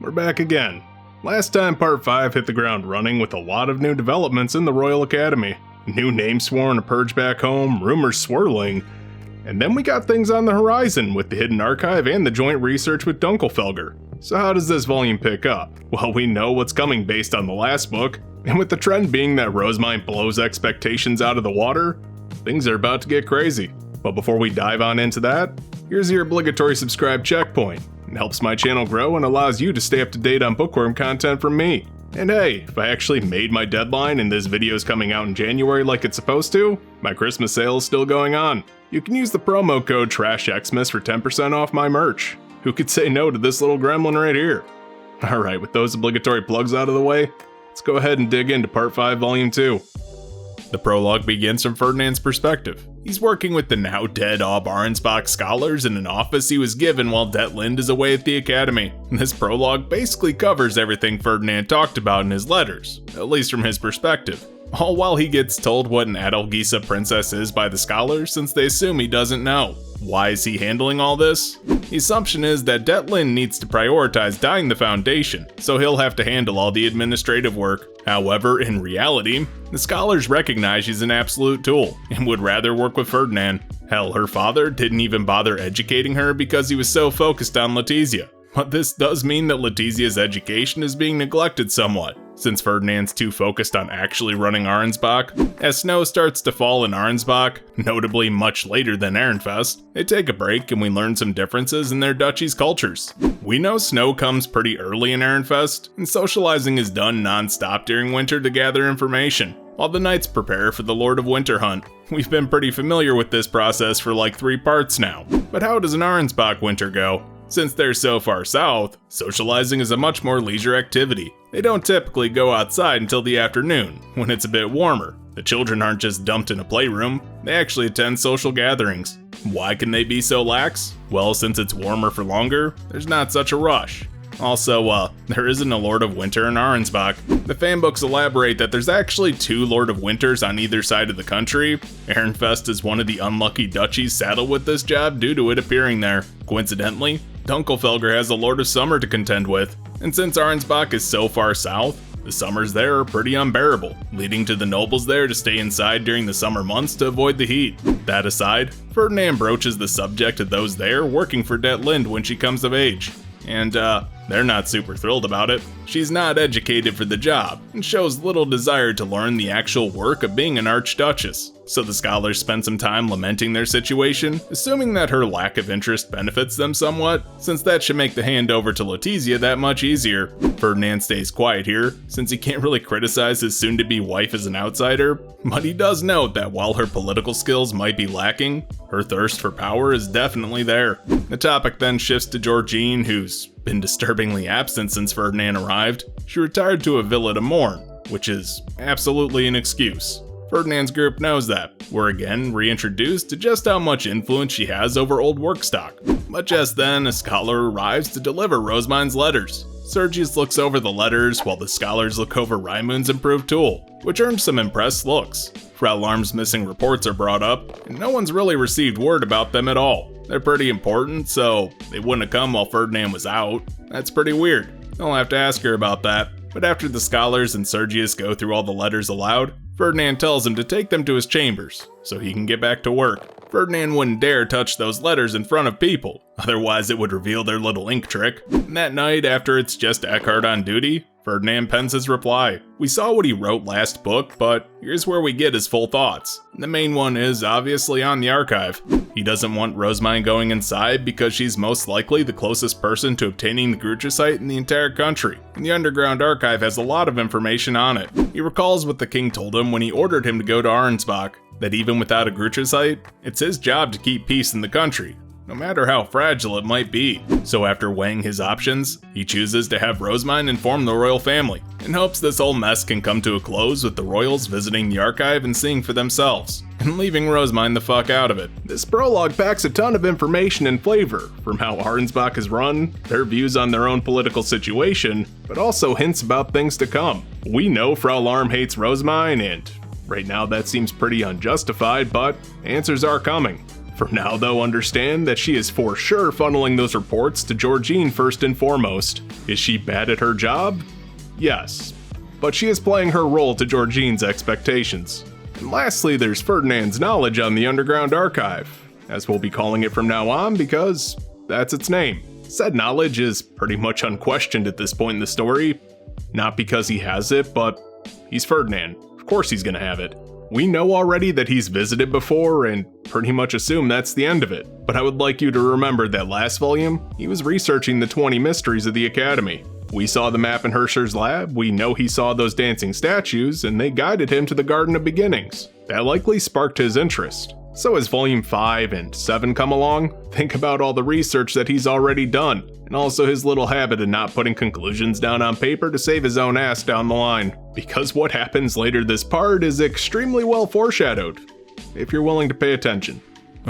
We're back again. Last time part 5 hit the ground running with a lot of new developments in the Royal Academy. New names sworn to purge back home, rumors swirling, and then we got things on the horizon with the Hidden Archive and the joint research with Dunkelfelger. So how does this volume pick up? Well, we know what's coming based on the last book, and with the trend being that Rosemine blows expectations out of the water, things are about to get crazy. But before we dive on into that, here's your obligatory subscribe checkpoint. It helps my channel grow and allows you to stay up to date on Bookworm content from me. And hey, if I actually made my deadline and this video is coming out in January like it's supposed to, my Christmas sale is still going on. You can use the promo code TRASHXmas for 10% off my merch. Who could say no to this little gremlin right here? Alright, with those obligatory plugs out of the way, let's go ahead and dig into part 5 volume 2. The prologue begins from Ferdinand's perspective. He's working with the now dead Ob Arensbach scholars in an office he was given while Det Lind is away at the academy. This prologue basically covers everything Ferdinand talked about in his letters, at least from his perspective. All while he gets told what an Adelgisa princess is by the scholars since they assume he doesn't know. Why is he handling all this? The assumption is that Det Lind needs to prioritize dying the Foundation, so he'll have to handle all the administrative work. However, in reality, the scholars recognize she's an absolute tool and would rather work with Ferdinand. Hell, her father didn't even bother educating her because he was so focused on Letizia. But this does mean that Letizia's education is being neglected somewhat, since Ferdinand's too focused on actually running Arensbach. As snow starts to fall in Arensbach, notably much later than Ehrenfest, they take a break and we learn some differences in their duchy's cultures. We know snow comes pretty early in Ehrenfest, and socializing is done non-stop during winter to gather information, while the knights prepare for the Lord of Winter hunt. We've been pretty familiar with this process for like 3 parts now, but how does an Arensbach winter go? Since they're so far south, socializing is a much more leisure activity. They don't typically go outside until the afternoon, when it's a bit warmer. The children aren't just dumped in a playroom, they actually attend social gatherings. Why can they be so lax? Well, since it's warmer for longer, there's not such a rush. Also, there isn't a Lord of Winter in Arensbach. The fanbooks elaborate that there's actually 2 Lord of Winters on either side of the country. Ehrenfest is one of the unlucky duchies saddled with this job due to it appearing there. Coincidentally, Dunkelfelger has a Lord of Summer to contend with, and since Arensbach is so far south, the summers there are pretty unbearable, leading to the nobles there to stay inside during the summer months to avoid the heat. That aside, Ferdinand broaches the subject of those there working for Det Lind when she comes of age. And they're not super thrilled about it. She's not educated for the job, and shows little desire to learn the actual work of being an archduchess. So the scholars spend some time lamenting their situation, assuming that her lack of interest benefits them somewhat, since that should make the handover to Letizia that much easier. Ferdinand stays quiet here, since he can't really criticize his soon-to-be wife as an outsider, but he does note that while her political skills might be lacking, her thirst for power is definitely there. The topic then shifts to Georgine, who's been disturbingly absent since Ferdinand arrived. She retired to a villa to mourn, which is absolutely an excuse. Ferdinand's group knows that. We're again reintroduced to just how much influence she has over old work stock. But just then, a scholar arrives to deliver Rosemine's letters. Sergius looks over the letters while the scholars look over Raimund's improved tool, which earns some impressed looks. Frau Larm's missing reports are brought up, and no one's really received word about them at all. They're pretty important, so they wouldn't have come while Ferdinand was out. That's pretty weird. I'll have to ask her about that. But after the scholars and Sergius go through all the letters aloud, Ferdinand tells him to take them to his chambers, so he can get back to work. Ferdinand wouldn't dare touch those letters in front of people, otherwise it would reveal their little ink trick. And that night, after it's just Eckhart on duty, Ferdinand pens his reply. We saw what he wrote last book, but here's where we get his full thoughts. The main one is obviously on the archive. He doesn't want Rosemine going inside because she's most likely the closest person to obtaining the Grutricite in the entire country, and the underground archive has a lot of information on it. He recalls what the king told him when he ordered him to go to Arensbach, that even without a Grutricite, it's his job to keep peace in the country, no matter how fragile it might be. So after weighing his options, he chooses to have Rosemine inform the royal family, in hopes this whole mess can come to a close with the royals visiting the archive and seeing for themselves, and leaving Rosemine the fuck out of it. This prologue packs a ton of information and flavor, from how Arensbach is run, their views on their own political situation, but also hints about things to come. We know Frau Larm hates Rosemine, and right now that seems pretty unjustified, but answers are coming. For now though, understand that she is for sure funneling those reports to Georgine first and foremost. Is she bad at her job? Yes. But she is playing her role to Georgine's expectations. And lastly, there's Ferdinand's knowledge on the Underground Archive, as we'll be calling it from now on because that's its name. Said knowledge is pretty much unquestioned at this point in the story. Not because he has it, but he's Ferdinand. Of course he's gonna have it. We know already that he's visited before and pretty much assume that's the end of it. But I would like you to remember that last volume, he was researching the 20 mysteries of the Academy. We saw the map in Herscher's lab, we know he saw those dancing statues, and they guided him to the Garden of Beginnings. That likely sparked his interest. So as Volume 5 and 7 come along, think about all the research that he's already done, and also his little habit of not putting conclusions down on paper to save his own ass down the line. Because what happens later this part is extremely well foreshadowed, if you're willing to pay attention.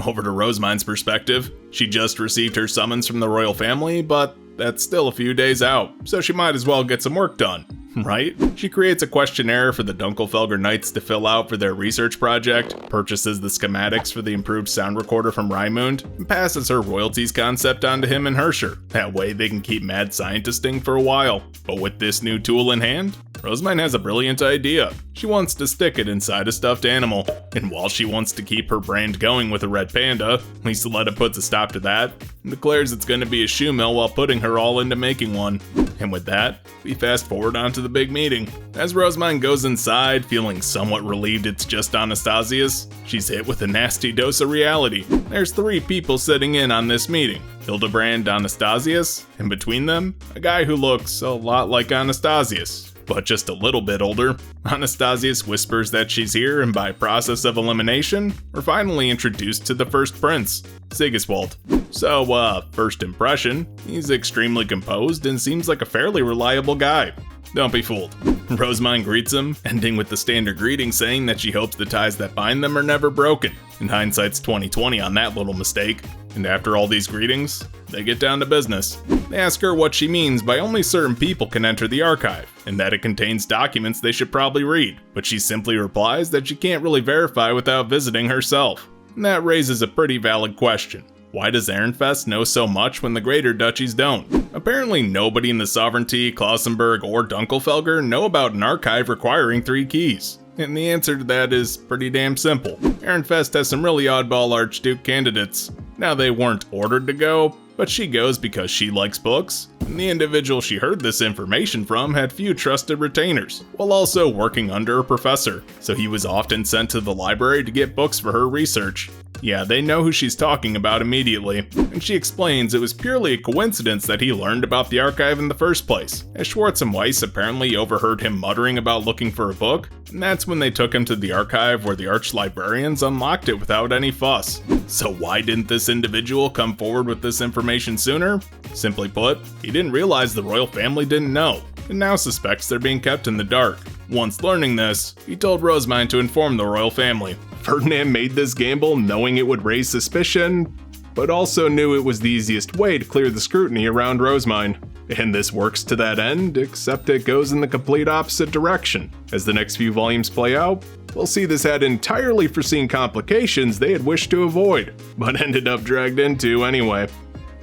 Over to Rosemine's perspective, she just received her summons from the royal family, but that's still a few days out, so she might as well get some work done, right? She creates a questionnaire for the Dunkelfelger Knights to fill out for their research project, purchases the schematics for the improved sound recorder from Raimund, and passes her royalties concept on to him and Herscher. That way they can keep mad scientisting for a while. But with this new tool in hand, Rosemine has a brilliant idea. She wants to stick it inside a stuffed animal, and while she wants to keep her brand going with a red panda, Lisa puts a stop to that, and declares it's going to be a shoe mill while putting her all into making one. And with that, we fast forward onto the big meeting. As Rosemine goes inside, feeling somewhat relieved it's just Anastasius, she's hit with a nasty dose of reality. There's 3 people sitting in on this meeting: Hildebrand, Anastasius, and between them, a guy who looks a lot like Anastasius, but just a little bit older. Anastasius whispers that she's here, and by process of elimination, we're finally introduced to the first prince, Sigiswald. So, first impression, he's extremely composed and seems like a fairly reliable guy. Don't be fooled. Rosemine greets him, ending with the standard greeting saying that she hopes the ties that bind them are never broken. In hindsight's 20/20 on that little mistake. And after all these greetings, they get down to business. They ask her what she means by only certain people can enter the archive, and that it contains documents they should probably read, but she simply replies that she can't really verify without visiting herself. And that raises a pretty valid question. Why does Ehrenfest know so much when the greater duchies don't? Apparently nobody in the Sovereignty, Klausenburg, or Dunkelfelger know about an archive requiring 3 keys. And the answer to that is pretty damn simple. Ehrenfest has some really oddball Archduke candidates. Now they weren't ordered to go, but she goes because she likes books, and the individual she heard this information from had few trusted retainers, while also working under a professor, so he was often sent to the library to get books for her research. Yeah, they know who she's talking about immediately, and she explains it was purely a coincidence that he learned about the archive in the first place, as Schwartz and Weiss apparently overheard him muttering about looking for a book, and that's when they took him to the archive where the arch-librarians unlocked it without any fuss. So why didn't this individual come forward with this information sooner? Simply put, he didn't realize the royal family didn't know, and now suspects they're being kept in the dark. Once learning this, he told Rosemine to inform the royal family. Ferdinand made this gamble knowing it would raise suspicion, but also knew it was the easiest way to clear the scrutiny around Rosemine. And this works to that end, except it goes in the complete opposite direction. As the next few volumes play out, we'll see this had entirely foreseen complications they had wished to avoid, but ended up dragged into anyway.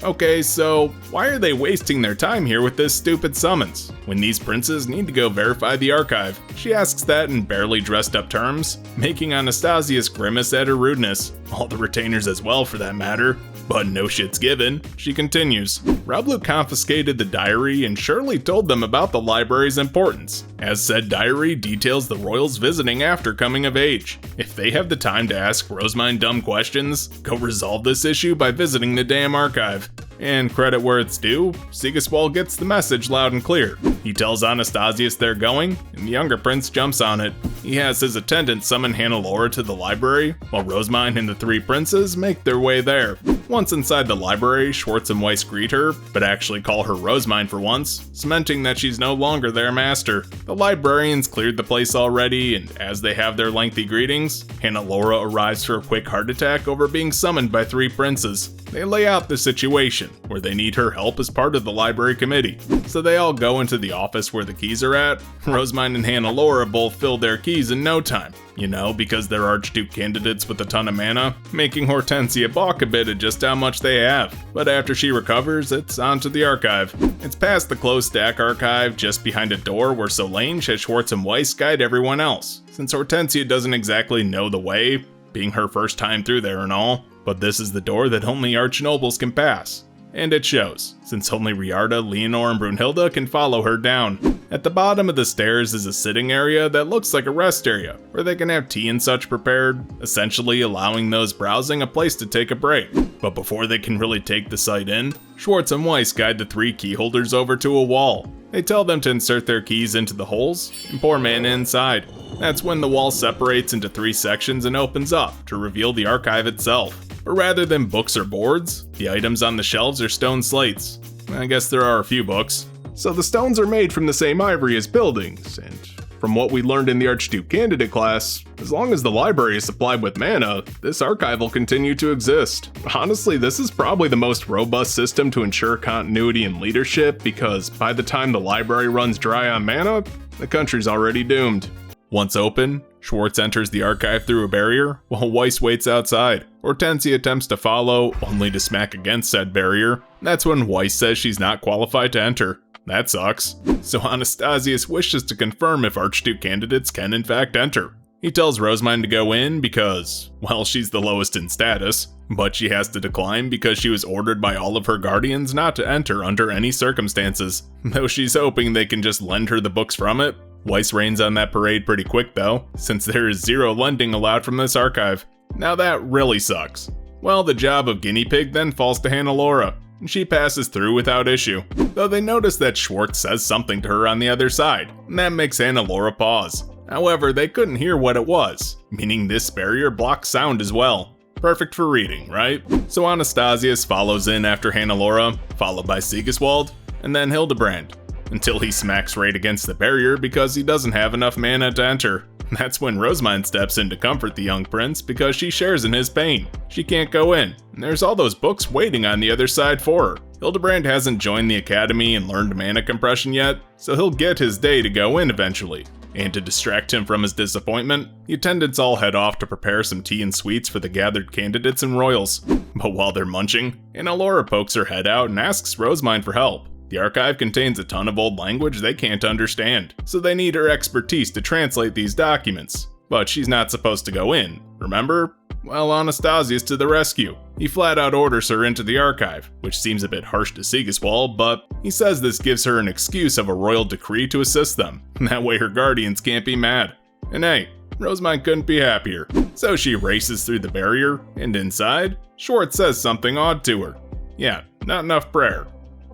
Okay, so why are they wasting their time here with this stupid summons, when these princes need to go verify the archive? She asks that in barely dressed up terms, making Anastasius grimace at her rudeness, all the retainers as well for that matter. But no shit's given, she continues. Rablu confiscated the diary and surely told them about the library's importance, as said diary details the royals visiting after coming of age. If they have the time to ask Rosemine dumb questions, go resolve this issue by visiting the damn archive. And credit where it's due, Sigiswald gets the message loud and clear. He tells Anastasius they're going, and the younger prince jumps on it. He has his attendant summon Hannelore to the library, while Rosemine and the 3 princes make their way there. Once inside the library, Schwartz and Weiss greet her, but actually call her Rosemine for once, cementing that she's no longer their master. The librarians cleared the place already, and as they have their lengthy greetings, Hannelore arrives for a quick heart attack over being summoned by 3 princes. They lay out the situation, where they need her help as part of the library committee. So they all go into the office where the keys are at. Rosemine and Hannelore both fill their keys in no time. You know, because they're Archduke candidates with a ton of mana, making Hortensia balk a bit at just how much they have. But after she recovers, it's onto the archive. It's past the closed stack archive, just behind a door where Solange has Schwartz and Weiss guide everyone else, since Hortensia doesn't exactly know the way, being her first time through there and all. But this is the door that only archnobles can pass. And it shows, since only Riarda, Leonor, and Brunhilde can follow her down. At the bottom of the stairs is a sitting area that looks like a rest area, where they can have tea and such prepared, essentially allowing those browsing a place to take a break. But before they can really take the sight in, Schwartz and Weiss guide the 3 key holders over to a wall. They tell them to insert their keys into the holes and pour mana inside. That's when the wall separates into 3 sections and opens up to reveal the archive itself. But rather than books or boards, the items on the shelves are stone slates. I guess there are a few books. So the stones are made from the same ivory as buildings, and from what we learned in the Archduke candidate class, as long as the library is supplied with mana, this archive will continue to exist. Honestly, this is probably the most robust system to ensure continuity and leadership, because by the time the library runs dry on mana, the country's already doomed. Once open, Schwartz enters the archive through a barrier, while Weiss waits outside. Hortensia attempts to follow, only to smack against said barrier. That's when Weiss says she's not qualified to enter. That sucks. So Anastasius wishes to confirm if Archduke candidates can in fact enter. He tells Rosemine to go in because, well, she's the lowest in status, but she has to decline because she was ordered by all of her guardians not to enter under any circumstances, though she's hoping they can just lend her the books from it. Weiss rains on that parade pretty quick though, since there is 0 lending allowed from this archive. Now that really sucks. Well, the job of guinea pig then falls to Hannelore, and she passes through without issue, though they notice that Schwartz says something to her on the other side, and that makes Hannelore pause. However, they couldn't hear what it was, meaning this barrier blocks sound as well. Perfect for reading, right? So Anastasius follows in after Hannelore, followed by Sigiswald, and then Hildebrand, until he smacks right against the barrier because he doesn't have enough mana to enter. That's when Rosemine steps in to comfort the young prince because she shares in his pain. She can't go in, and there's all those books waiting on the other side for her. Hildebrand hasn't joined the academy and learned mana compression yet, so he'll get his day to go in eventually. And to distract him from his disappointment, the attendants all head off to prepare some tea and sweets for the gathered candidates and royals. But while they're munching, Hannelore pokes her head out and asks Rosemine for help. The archive contains a ton of old language they can't understand, so they need her expertise to translate these documents. But she's not supposed to go in, remember? Well, Anastasius to the rescue. He flat out orders her into the archive, which seems a bit harsh to Sigiswald, but he says this gives her an excuse of a royal decree to assist them. That way her guardians can't be mad. And hey, Rosemine couldn't be happier. So she races through the barrier, and inside, Schwartz says something odd to her. Yeah, not enough prayer.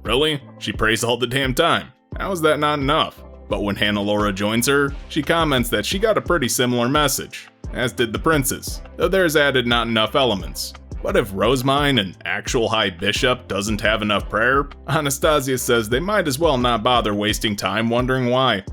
Really? She prays all the damn time. How is that not enough? But when Hannelore joins her, she comments that she got a pretty similar message, as did the princes, though theirs added not enough elements. But if Rosemine, an actual high bishop, doesn't have enough prayer, Anastasius says they might as well not bother wasting time wondering why.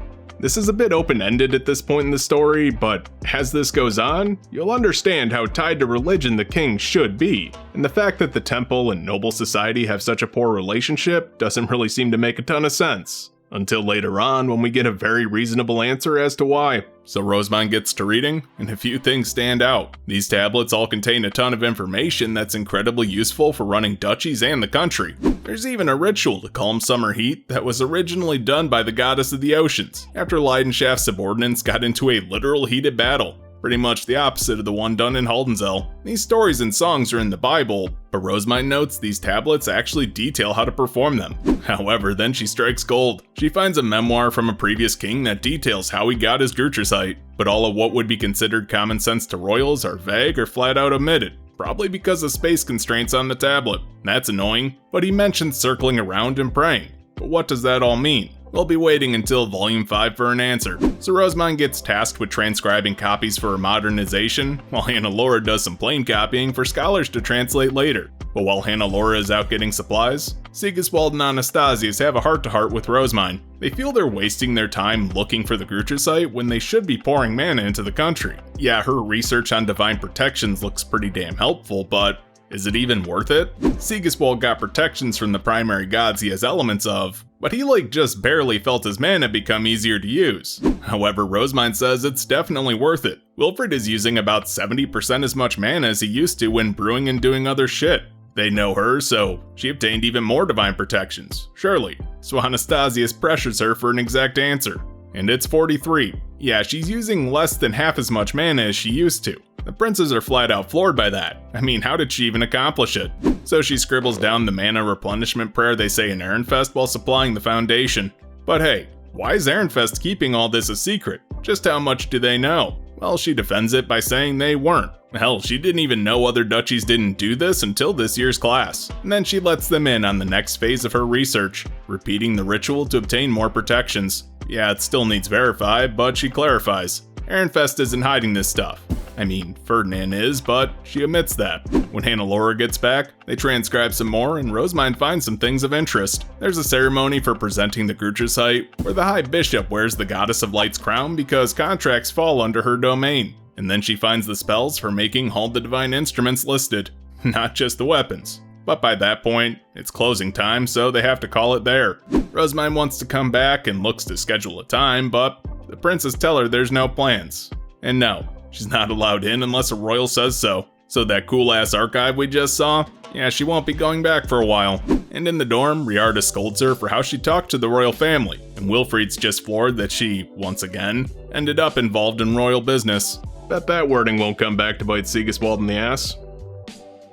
This is a bit open-ended at this point in the story, but as this goes on, you'll understand how tied to religion the king should be, and the fact that the temple and noble society have such a poor relationship doesn't really seem to make a ton of sense. Until later on when we get a very reasonable answer as to why. So Rosemine gets to reading, and a few things stand out. These tablets all contain a ton of information that's incredibly useful for running duchies and the country. There's even a ritual to calm summer heat that was originally done by the goddess of the oceans, after Leidenschaft's subordinates got into a literal heated battle. Pretty much the opposite of the one done in Haldensel. These stories and songs are in the Bible, but Rosemine notes these tablets actually detail how to perform them. However, then she strikes gold. She finds a memoir from a previous king that details how he got his Gruchersight, but all of what would be considered common sense to royals are vague or flat out omitted. Probably because of space constraints on the tablet. That's annoying, but he mentions circling around and praying. But what does that all mean? We'll be waiting until Volume 5 for an answer. So Rosemine gets tasked with transcribing copies for her modernization, while Hannelore does some plain copying for scholars to translate later. But while Hannelore is out getting supplies, Sigiswald and Anastasius have a heart-to-heart with Rosemine. They feel they're wasting their time looking for the Gruchersight when they should be pouring mana into the country. Yeah, her research on divine protections looks pretty damn helpful, but is it even worth it? Sigiswald got protections from the primary gods he has elements of, but he like just barely felt his mana become easier to use. However, Rosemind says it's definitely worth it. Wilfred is using about 70% as much mana as he used to when brewing and doing other shit. They know her, so she obtained even more divine protections, surely. So Anastasius pressures her for an exact answer. And it's 43. Yeah, she's using less than half as much mana as she used to. The princes are flat out floored by that. I mean, how did she even accomplish it? So she scribbles down the mana replenishment prayer they say in Ehrenfest while supplying the foundation. But hey, why is Ehrenfest keeping all this a secret? Just how much do they know? Well, she defends it by saying they weren't. Hell, she didn't even know other duchies didn't do this until this year's class. And then she lets them in on the next phase of her research, repeating the ritual to obtain more protections. Yeah, it still needs verify, but she clarifies. Ehrenfest isn't hiding this stuff. I mean, Ferdinand is, but she omits that. When Hannelore gets back, they transcribe some more, and Rosemind finds some things of interest. There's a ceremony for presenting the Grutrusite, where the High Bishop wears the Goddess of Light's crown because contracts fall under her domain. And then she finds the spells for making all the divine instruments listed, not just the weapons. But by that point, it's closing time, so they have to call it there. Rosemind wants to come back and looks to schedule a time, but the princes tell her there's no plans. And no, she's not allowed in unless a royal says so. So that cool-ass archive we just saw? Yeah, she won't be going back for a while. And in the dorm, Riarda scolds her for how she talked to the royal family, and Wilfried's just floored that she, once again, ended up involved in royal business. Bet that wording won't come back to bite Sigiswald in the ass.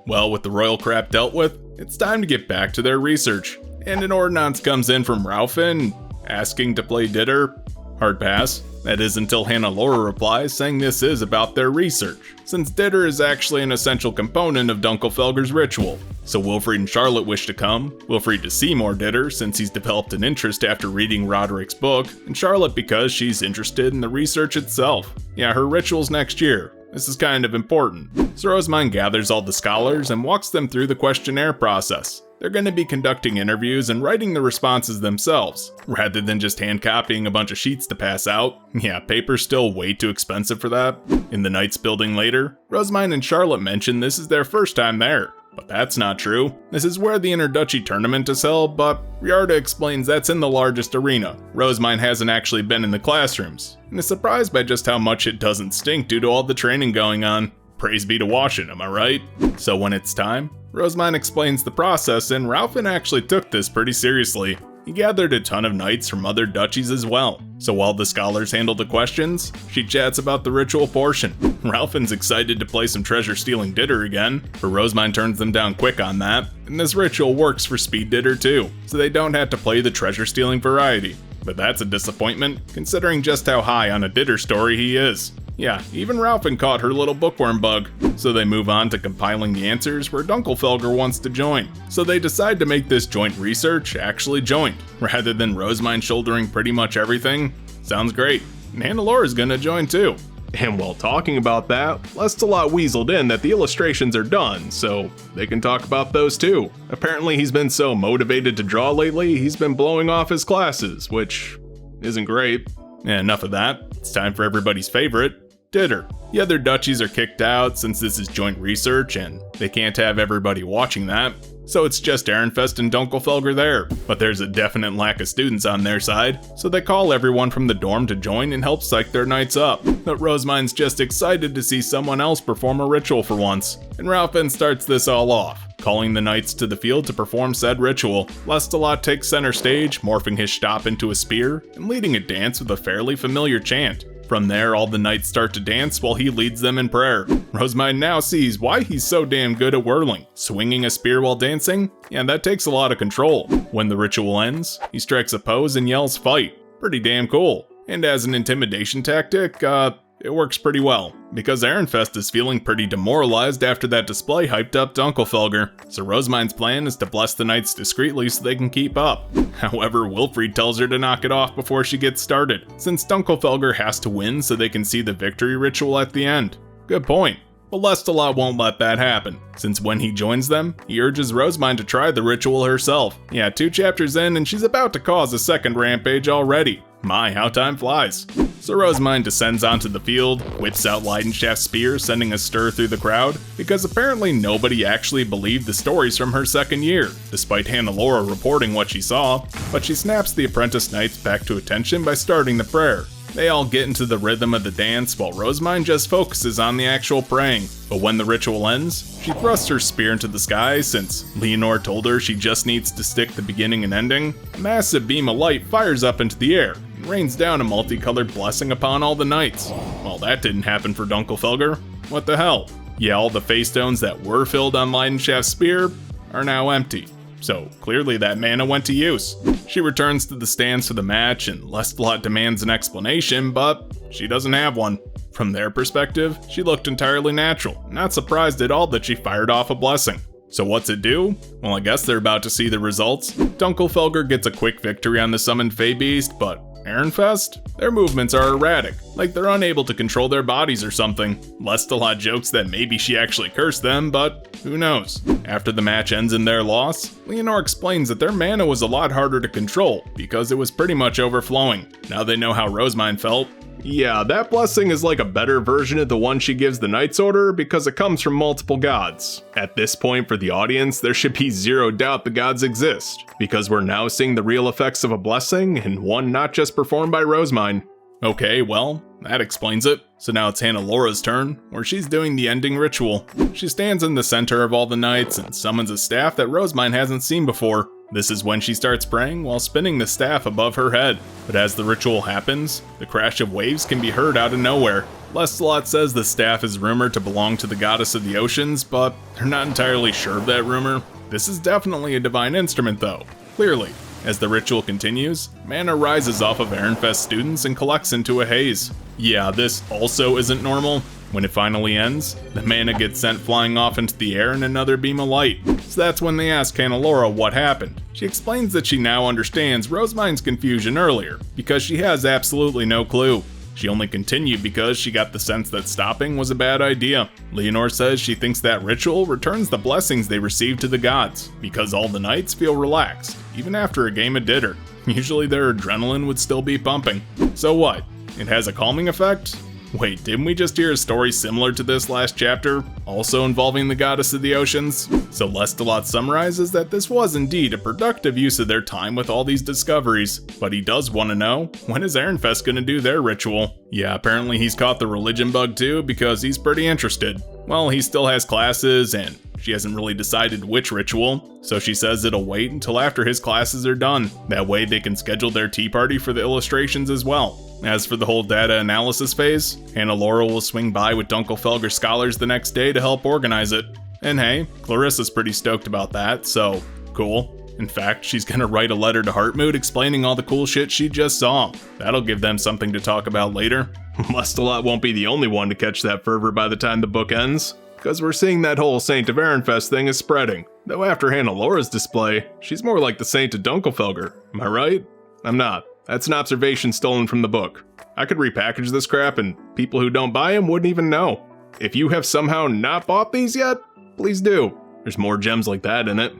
Well, with the royal crap dealt with, it's time to get back to their research. And an ordinance comes in from Raufin, asking to play Ditter. Hard pass. That is until Hannelore replies saying this is about their research, since Ditter is actually an essential component of Dunkelfelger's ritual. So Wilfried and Charlotte wish to come, Wilfried to see more Ditter since he's developed an interest after reading Roderick's book, and Charlotte because she's interested in the research itself. Yeah, her ritual's next year. This is kind of important. So Rosemind gathers all the scholars and walks them through the questionnaire process. They're going to be conducting interviews and writing the responses themselves, rather than just hand copying a bunch of sheets to pass out. Yeah, paper's still way too expensive for that. In the Knights building later, Rosemind and Charlotte mention this is their first time there. But that's not true. This is where the Interduchy tournament is held, but Riarda explains that's in the largest arena. Rosemind hasn't actually been in the classrooms, and is surprised by just how much it doesn't stink due to all the training going on. Praise be to Washington, am I right? So when it's time, Rosemind explains the process, and Raufin actually took this pretty seriously. He gathered a ton of knights from other duchies as well. So while the scholars handle the questions, she chats about the ritual portion. Raufin's excited to play some treasure-stealing Ditter again, but Rosemind turns them down quick on that. And this ritual works for speed Ditter too, so they don't have to play the treasure-stealing variety. But that's a disappointment, considering just how high on a Ditter story he is. Yeah, even Raufin caught her little bookworm bug. So they move on to compiling the answers where Dunkelfelger wants to join. So they decide to make this joint research actually joint, rather than Rosemind shouldering pretty much everything. Sounds great. And Hannelore is gonna join too. And while talking about that, Lestalot weaseled in that the illustrations are done, so they can talk about those too. Apparently he's been so motivated to draw lately, he's been blowing off his classes, which isn't great. And enough of that, it's time for everybody's favorite, Ditter. The other duchies are kicked out since this is joint research and they can't have everybody watching that. So it's just Ehrenfest and Dunkelfelger there, but there's a definite lack of students on their side, so they call everyone from the dorm to join and help psych their knights up. But Rosemind's just excited to see someone else perform a ritual for once, and Raufin starts this all off, calling the knights to the field to perform said ritual. Lestalot takes center stage, morphing his Stab into a spear, and leading a dance with a fairly familiar chant. From there, all the knights start to dance while he leads them in prayer. Rosemind now sees why he's so damn good at whirling. Swinging a spear while dancing? Yeah, that takes a lot of control. When the ritual ends, he strikes a pose and yells fight. Pretty damn cool. And as an intimidation tactic, it works pretty well, because Ehrenfest is feeling pretty demoralized after that display hyped up Dunkelfelger, so Rosemind's plan is to bless the knights discreetly so they can keep up. However, Wilfried tells her to knock it off before she gets started, since Dunkelfelger has to win so they can see the victory ritual at the end. Good point. But Lestalot won't let that happen, since when he joins them, he urges Rosemind to try the ritual herself. Yeah, 2 chapters in and she's about to cause a second rampage already. My, how time flies. So Rosemine descends onto the field, whips out Leidenschaft's spear, sending a stir through the crowd, because apparently nobody actually believed the stories from her second year, despite Hannelore reporting what she saw, but she snaps the apprentice knights back to attention by starting the prayer. They all get into the rhythm of the dance while Rosemine just focuses on the actual praying, but when the ritual ends, she thrusts her spear into the sky since Leonore told her she just needs to stick the beginning and ending. A massive beam of light fires up into the air and rains down a multicolored blessing upon all the knights. Well, that didn't happen for Dunkelfelger. What the hell? Yeah, all the face stones that were filled on Leidenschaft's spear are now empty. So clearly that mana went to use. She returns to the stands for the match and Lestalot demands an explanation, but she doesn't have one. From their perspective, she looked entirely natural, not surprised at all that she fired off a blessing. So what's it do? Well, I guess they're about to see the results. Dunkelfelger gets a quick victory on the summoned Fey Beast, but Ehrenfest? Their movements are erratic, like they're unable to control their bodies or something. Lestalot jokes that maybe she actually cursed them, but who knows? After the match ends in their loss, Leonore explains that their mana was a lot harder to control because it was pretty much overflowing. Now they know how Rosemine felt. Yeah, that blessing is like a better version of the one she gives the Knight's Order because it comes from multiple gods. At this point for the audience, there should be zero doubt the gods exist, because we're now seeing the real effects of a blessing, and one not just performed by Rosemine. Okay, well, that explains it. So now it's Hannelora's turn, where she's doing the ending ritual. She stands in the center of all the knights and summons a staff that Rosemine hasn't seen before. This is when she starts praying while spinning the staff above her head. But as the ritual happens, the crash of waves can be heard out of nowhere. Lestalot says the staff is rumored to belong to the goddess of the oceans, but they're not entirely sure of that rumor. This is definitely a divine instrument though, clearly. As the ritual continues, mana rises off of Ehrenfest students and collects into a haze. Yeah, this also isn't normal. When it finally ends, the mana gets sent flying off into the air in another beam of light. So that's when they ask Hannelore what happened. She explains that she now understands Rosemine's confusion earlier, because she has absolutely no clue. She only continued because she got the sense that stopping was a bad idea. Leonore says she thinks that ritual returns the blessings they received to the gods, because all the knights feel relaxed, even after a game of Ditter. Usually their adrenaline would still be pumping. So what? It has a calming effect? Wait, didn't we just hear a story similar to this last chapter, also involving the goddess of the oceans? So Lestalot summarizes that this was indeed a productive use of their time with all these discoveries, but he does want to know, when is Ehrenfest gonna do their ritual? Yeah, apparently he's caught the religion bug too, because he's pretty interested. Well, he still has classes, and she hasn't really decided which ritual, so she says it'll wait until after his classes are done. That way they can schedule their tea party for the illustrations as well. As for the whole data analysis phase, Hannelore will swing by with Dunkelfelger scholars the next day to help organize it. And hey, Clarissa's pretty stoked about that, so cool. In fact, she's gonna write a letter to Heartmood explaining all the cool shit she just saw. That'll give them something to talk about later. Lestalot won't be the only one to catch that fervor by the time the book ends, because we're seeing that whole Saint of Ehrenfest thing is spreading. Though after Hannelore's display, she's more like the Saint of Dunkelfelger. Am I right? I'm not. That's an observation stolen from the book. I could repackage this crap and people who don't buy them wouldn't even know. If you have somehow not bought these yet, please do. There's more gems like that in it.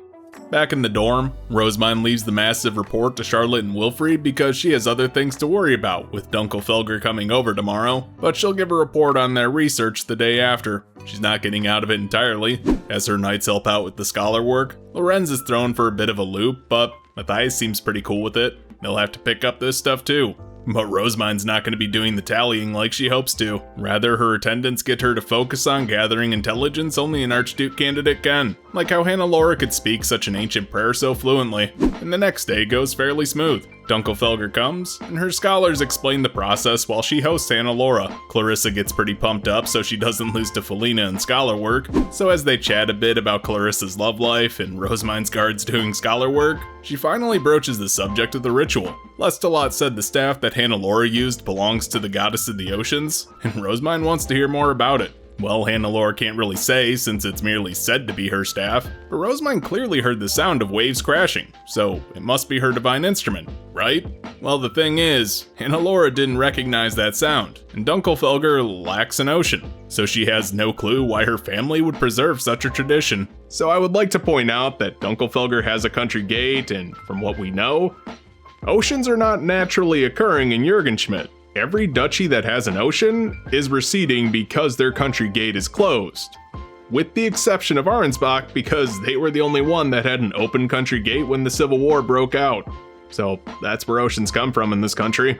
Back in the dorm, Rosemine leaves the massive report to Charlotte and Wilfried because she has other things to worry about with Dunkelfelger coming over tomorrow, but she'll give a report on their research the day after. She's not getting out of it entirely. As her knights help out with the scholar work, Lorenz is thrown for a bit of a loop, but Matthias seems pretty cool with it. They'll have to pick up this stuff too. But Rosemine's not going to be doing the tallying like she hopes to. Rather, her attendants get her to focus on gathering intelligence only an Archduke candidate can. Like how Hannelore could speak such an ancient prayer so fluently. And the next day goes fairly smooth. Dunkelfelger comes, and her scholars explain the process while she hosts Hannelore. Clarissa gets pretty pumped up so she doesn't lose to Felina in scholar work, so as they chat a bit about Clarissa's love life and Rosemine's guards doing scholar work, she finally broaches the subject of the ritual. Lestalot said the staff that Hannelore used belongs to the goddess of the oceans, and Rosemine wants to hear more about it. Well, Hannelore can't really say since it's merely said to be her staff, but Rosemine clearly heard the sound of waves crashing, so it must be her divine instrument, right? Well, the thing is, Hannelore didn't recognize that sound, and Dunkelfelger lacks an ocean, so she has no clue why her family would preserve such a tradition. So I would like to point out that Dunkelfelger has a country gate, and from what we know, oceans are not naturally occurring in Jürgenschmidt. every duchy that has an ocean is receding because their country gate is closed. With the exception of Arnsbach, because they were the only one that had an open country gate when the Civil War broke out. So that's where oceans come from in this country.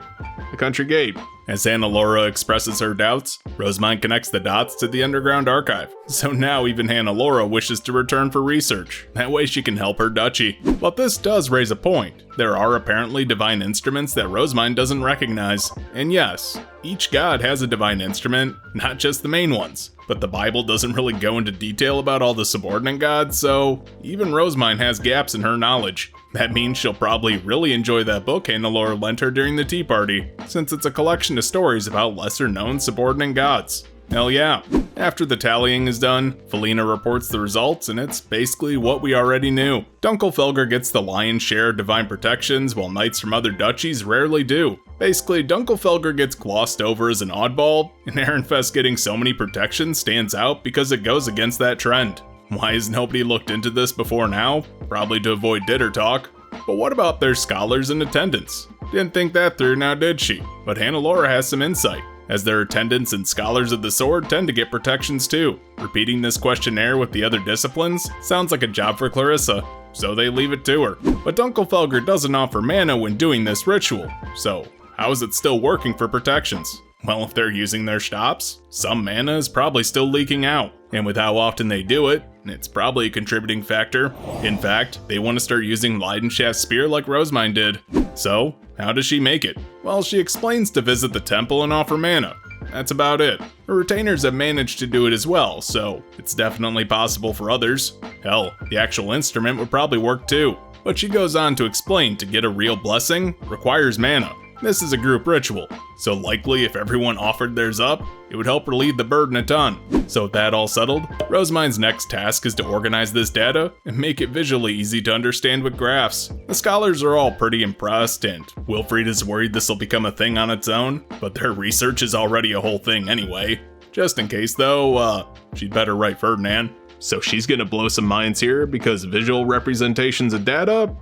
The country gate. As Hannelore expresses her doubts, Rosemine connects the dots to the underground archive. So now even Hannelore wishes to return for research. That way she can help her duchy. But this does raise a point. There are apparently divine instruments that Rosemine doesn't recognize. And yes, each god has a divine instrument, not just the main ones. But the Bible doesn't really go into detail about all the subordinate gods, so even Rosemine has gaps in her knowledge. That means she'll probably really enjoy that book Hannelore lent her during the tea party, since it's a collection of stories about lesser-known subordinate gods. Hell yeah. After the tallying is done, Felina reports the results, and it's basically what we already knew. Dunkelfelger gets the lion's share of divine protections, while knights from other duchies rarely do. Basically, Dunkelfelger gets glossed over as an oddball, and Ehrenfest getting so many protections stands out because it goes against that trend. Why has nobody looked into this before now? Probably to avoid Ditter talk. But what about their scholars in attendance? Didn't think that through now, did she? But Hannelore has some insight, as their attendants and scholars of the sword tend to get protections too. Repeating this questionnaire with the other disciplines sounds like a job for Clarissa, so they leave it to her. But Dunkelfelger doesn't offer mana when doing this ritual, so how is it still working for protections? Well, if they're using their stops, some mana is probably still leaking out. And with how often they do it, it's probably a contributing factor. In fact, they want to start using Leidenschaft's Spear like Rosemine did. So, how does she make it? Well, she explains to visit the temple and offer mana. That's about it. Her retainers have managed to do it as well, so it's definitely possible for others. Hell, the actual instrument would probably work too. But she goes on to explain to get a real blessing requires mana. This is a group ritual, so likely if everyone offered theirs up, it would help relieve the burden a ton. So with that all settled, Rosemine's next task is to organize this data and make it visually easy to understand with graphs. The scholars are all pretty impressed, and Wilfried is worried this will become a thing on its own, but their research is already a whole thing anyway. Just in case though, she'd better write Ferdinand. So she's gonna blow some minds here because visual representations of data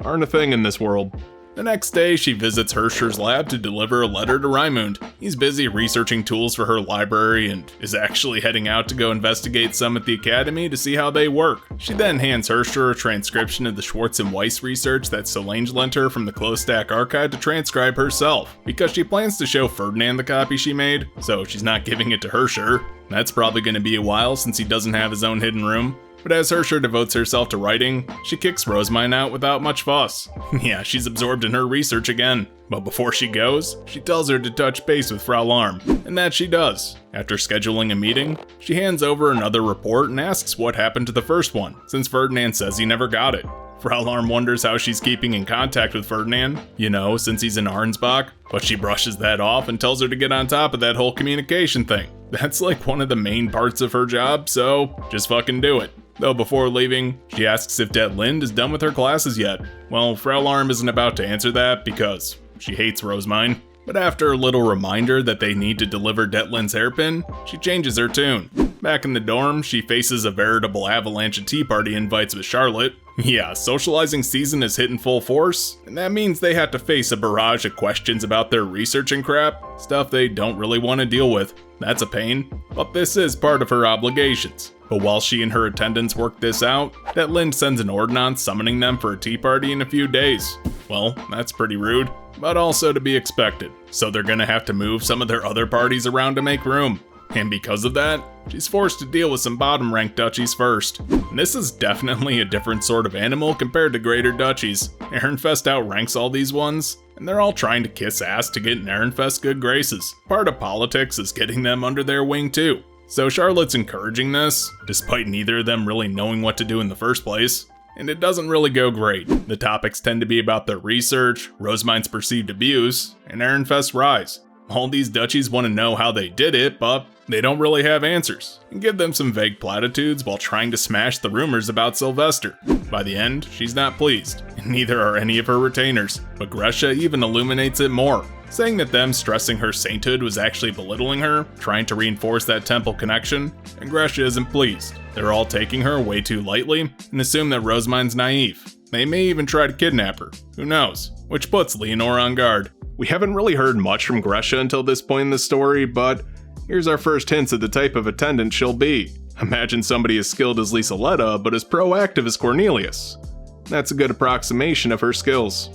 aren't a thing in this world. The next day, she visits Herscher's lab to deliver a letter to Raimund. He's busy researching tools for her library and is actually heading out to go investigate some at the academy to see how they work. She then hands Herscher a transcription of the Schwartz and Weiss research that Solange lent her from the Close Stack archive to transcribe herself, because she plans to show Ferdinand the copy she made, so she's not giving it to Herscher. That's probably going to be a while since he doesn't have his own hidden room. But as Herscher devotes herself to writing, she kicks Rosemine out without much fuss. Yeah, she's absorbed in her research again. But before she goes, she tells her to touch base with Frau Larm, and that she does. After scheduling a meeting, she hands over another report and asks what happened to the first one, since Ferdinand says he never got it. Frau Larm wonders how she's keeping in contact with Ferdinand, since he's in Arnsbach, but she brushes that off and tells her to get on top of that whole communication thing. That's like one of the main parts of her job, so just fucking do it. Though before leaving, she asks if Det Lind is done with her classes yet. Well, Frau Larm isn't about to answer that because she hates Rosemine. But after a little reminder that they need to deliver Det Lind's hairpin, she changes her tune. Back in the dorm, she faces a veritable avalanche of tea party invites with Charlotte. Yeah, socializing season is hitting full force, and that means they have to face a barrage of questions about their research and crap, stuff they don't really want to deal with. That's a pain, but this is part of her obligations. But while she and her attendants work this out, Det Lind sends an ordinance summoning them for a tea party in a few days. Well, that's pretty rude, but also to be expected. So they're gonna have to move some of their other parties around to make room. And because of that, she's forced to deal with some bottom-ranked duchies first. And this is definitely a different sort of animal compared to greater duchies. Ehrenfest outranks all these ones, and they're all trying to kiss ass to get in Ehrenfest's good graces. Part of politics is getting them under their wing too. So Charlotte's encouraging this, despite neither of them really knowing what to do in the first place. And it doesn't really go great. The topics tend to be about their research, Rosemine's perceived abuse, and Ehrenfest's rise. All these duchies want to know how they did it, but they don't really have answers, and give them some vague platitudes while trying to smash the rumors about Sylvester. By the end, she's not pleased, and neither are any of her retainers, but Gresha even illuminates it more, saying that them stressing her sainthood was actually belittling her, trying to reinforce that temple connection, and Gresha isn't pleased. They're all taking her way too lightly, and assume that Rosemine's naive. They may even try to kidnap her, who knows, which puts Leonore on guard. We haven't really heard much from Gresha until this point in the story, but here's our first hints of the type of attendant she'll be. Imagine somebody as skilled as Lieseletta, but as proactive as Cornelius. That's a good approximation of her skills.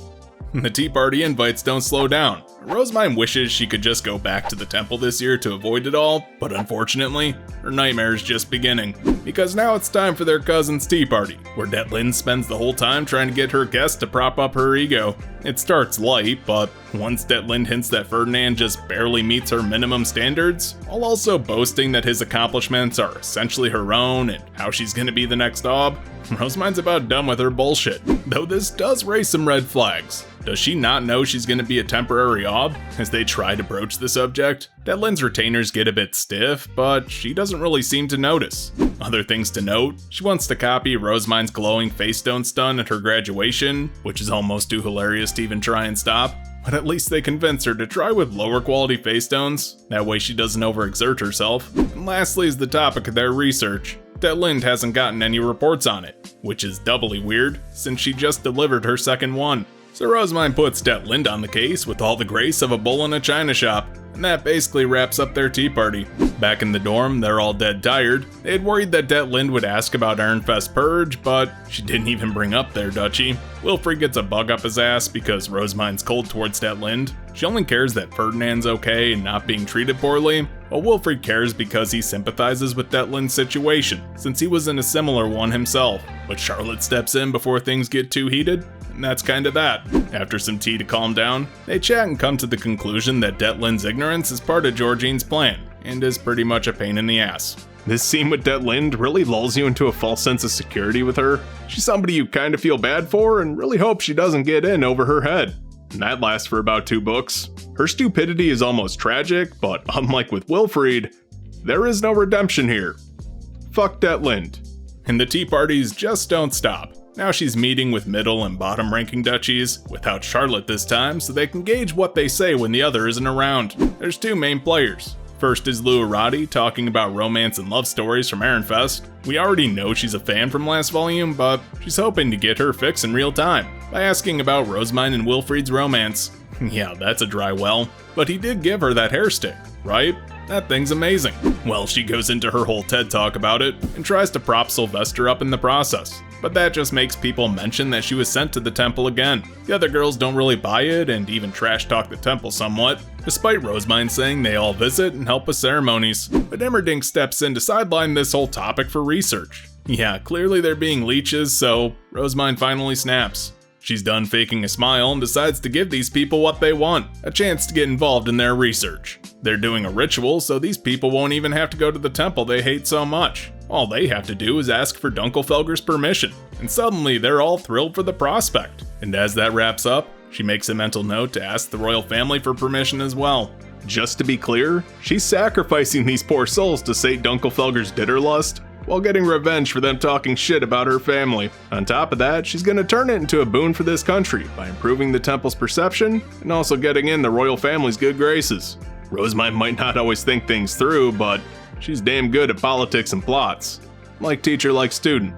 The tea party invites don't slow down. Rosemine wishes she could just go back to the temple this year to avoid it all, but unfortunately, her nightmare is just beginning. Because now it's time for their cousin's tea party, where Detlin spends the whole time trying to get her guests to prop up her ego. It starts light, but once Detlin hints that Ferdinand just barely meets her minimum standards, while also boasting that his accomplishments are essentially her own and how she's gonna be the next Ob, Rosemine's about done with her bullshit. Though this does raise some red flags. Does she not know she's gonna be a temporary Ob as they try to broach the subject? Detlin's retainers get a bit stiff, but she doesn't really seem to notice. Other things to note, she wants to copy Rosemine's glowing face stone stun at her graduation, which is almost too hilarious to even try and stop. But at least they convince her to try with lower quality face stones, that way she doesn't overexert herself. And lastly is the topic of their research. Detlin hasn't gotten any reports on it, which is doubly weird, since she just delivered her second one. So Rosemine puts Detlin on the case with all the grace of a bull in a china shop, and that basically wraps up their tea party. Back in the dorm, they're all dead tired. They had worried that Detlin would ask about Ironfest Purge, but she didn't even bring up their duchy. Wilfried gets a bug up his ass because Rosemine's cold towards Detlin. She only cares that Ferdinand's okay and not being treated poorly, while Wilfried cares because he sympathizes with Detlin's situation, since he was in a similar one himself. But Charlotte steps in before things get too heated, and that's kinda that. After some tea to calm down, they chat and come to the conclusion that Detlin's ignorance is part of Georgine's plan, and is pretty much a pain in the ass. This scene with Detlin really lulls you into a false sense of security with her. She's somebody you kinda feel bad for and really hope she doesn't get in over her head. And that lasts for about 2 books. Her stupidity is almost tragic, but unlike with Wilfried, there is no redemption here. Fuck Detlin. And the tea parties just don't stop. Now she's meeting with middle and bottom ranking duchies, without Charlotte this time, so they can gauge what they say when the other isn't around. There's 2 main players. First is Lou Arati talking about romance and love stories from Ironfest. We already know she's a fan from last volume, but she's hoping to get her fix in real time by asking about Rosemine and Wilfried's romance. Yeah, that's a dry well, but he did give her that hair stick, right? That thing's amazing. Well, she goes into her whole TED talk about it and tries to prop Sylvester up in the process. But that just makes people mention that she was sent to the temple again. The other girls don't really buy it and even trash talk the temple somewhat, despite Rosemine saying they all visit and help with ceremonies. But Emmerdink steps in to sideline this whole topic for research. Yeah, clearly they're being leeches, so Rosemine finally snaps. She's done faking a smile and decides to give these people what they want, a chance to get involved in their research. They're doing a ritual, so these people won't even have to go to the temple they hate so much. All they have to do is ask for Dunkelfelger's permission, and suddenly they're all thrilled for the prospect. And as that wraps up, she makes a mental note to ask the royal family for permission as well. Just to be clear, she's sacrificing these poor souls to sate Dunkelfelger's Ditterlust, while getting revenge for them talking shit about her family. On top of that, she's gonna turn it into a boon for this country by improving the temple's perception and also getting in the royal family's good graces. Rosemine might not always think things through, but she's damn good at politics and plots. Like teacher, like student,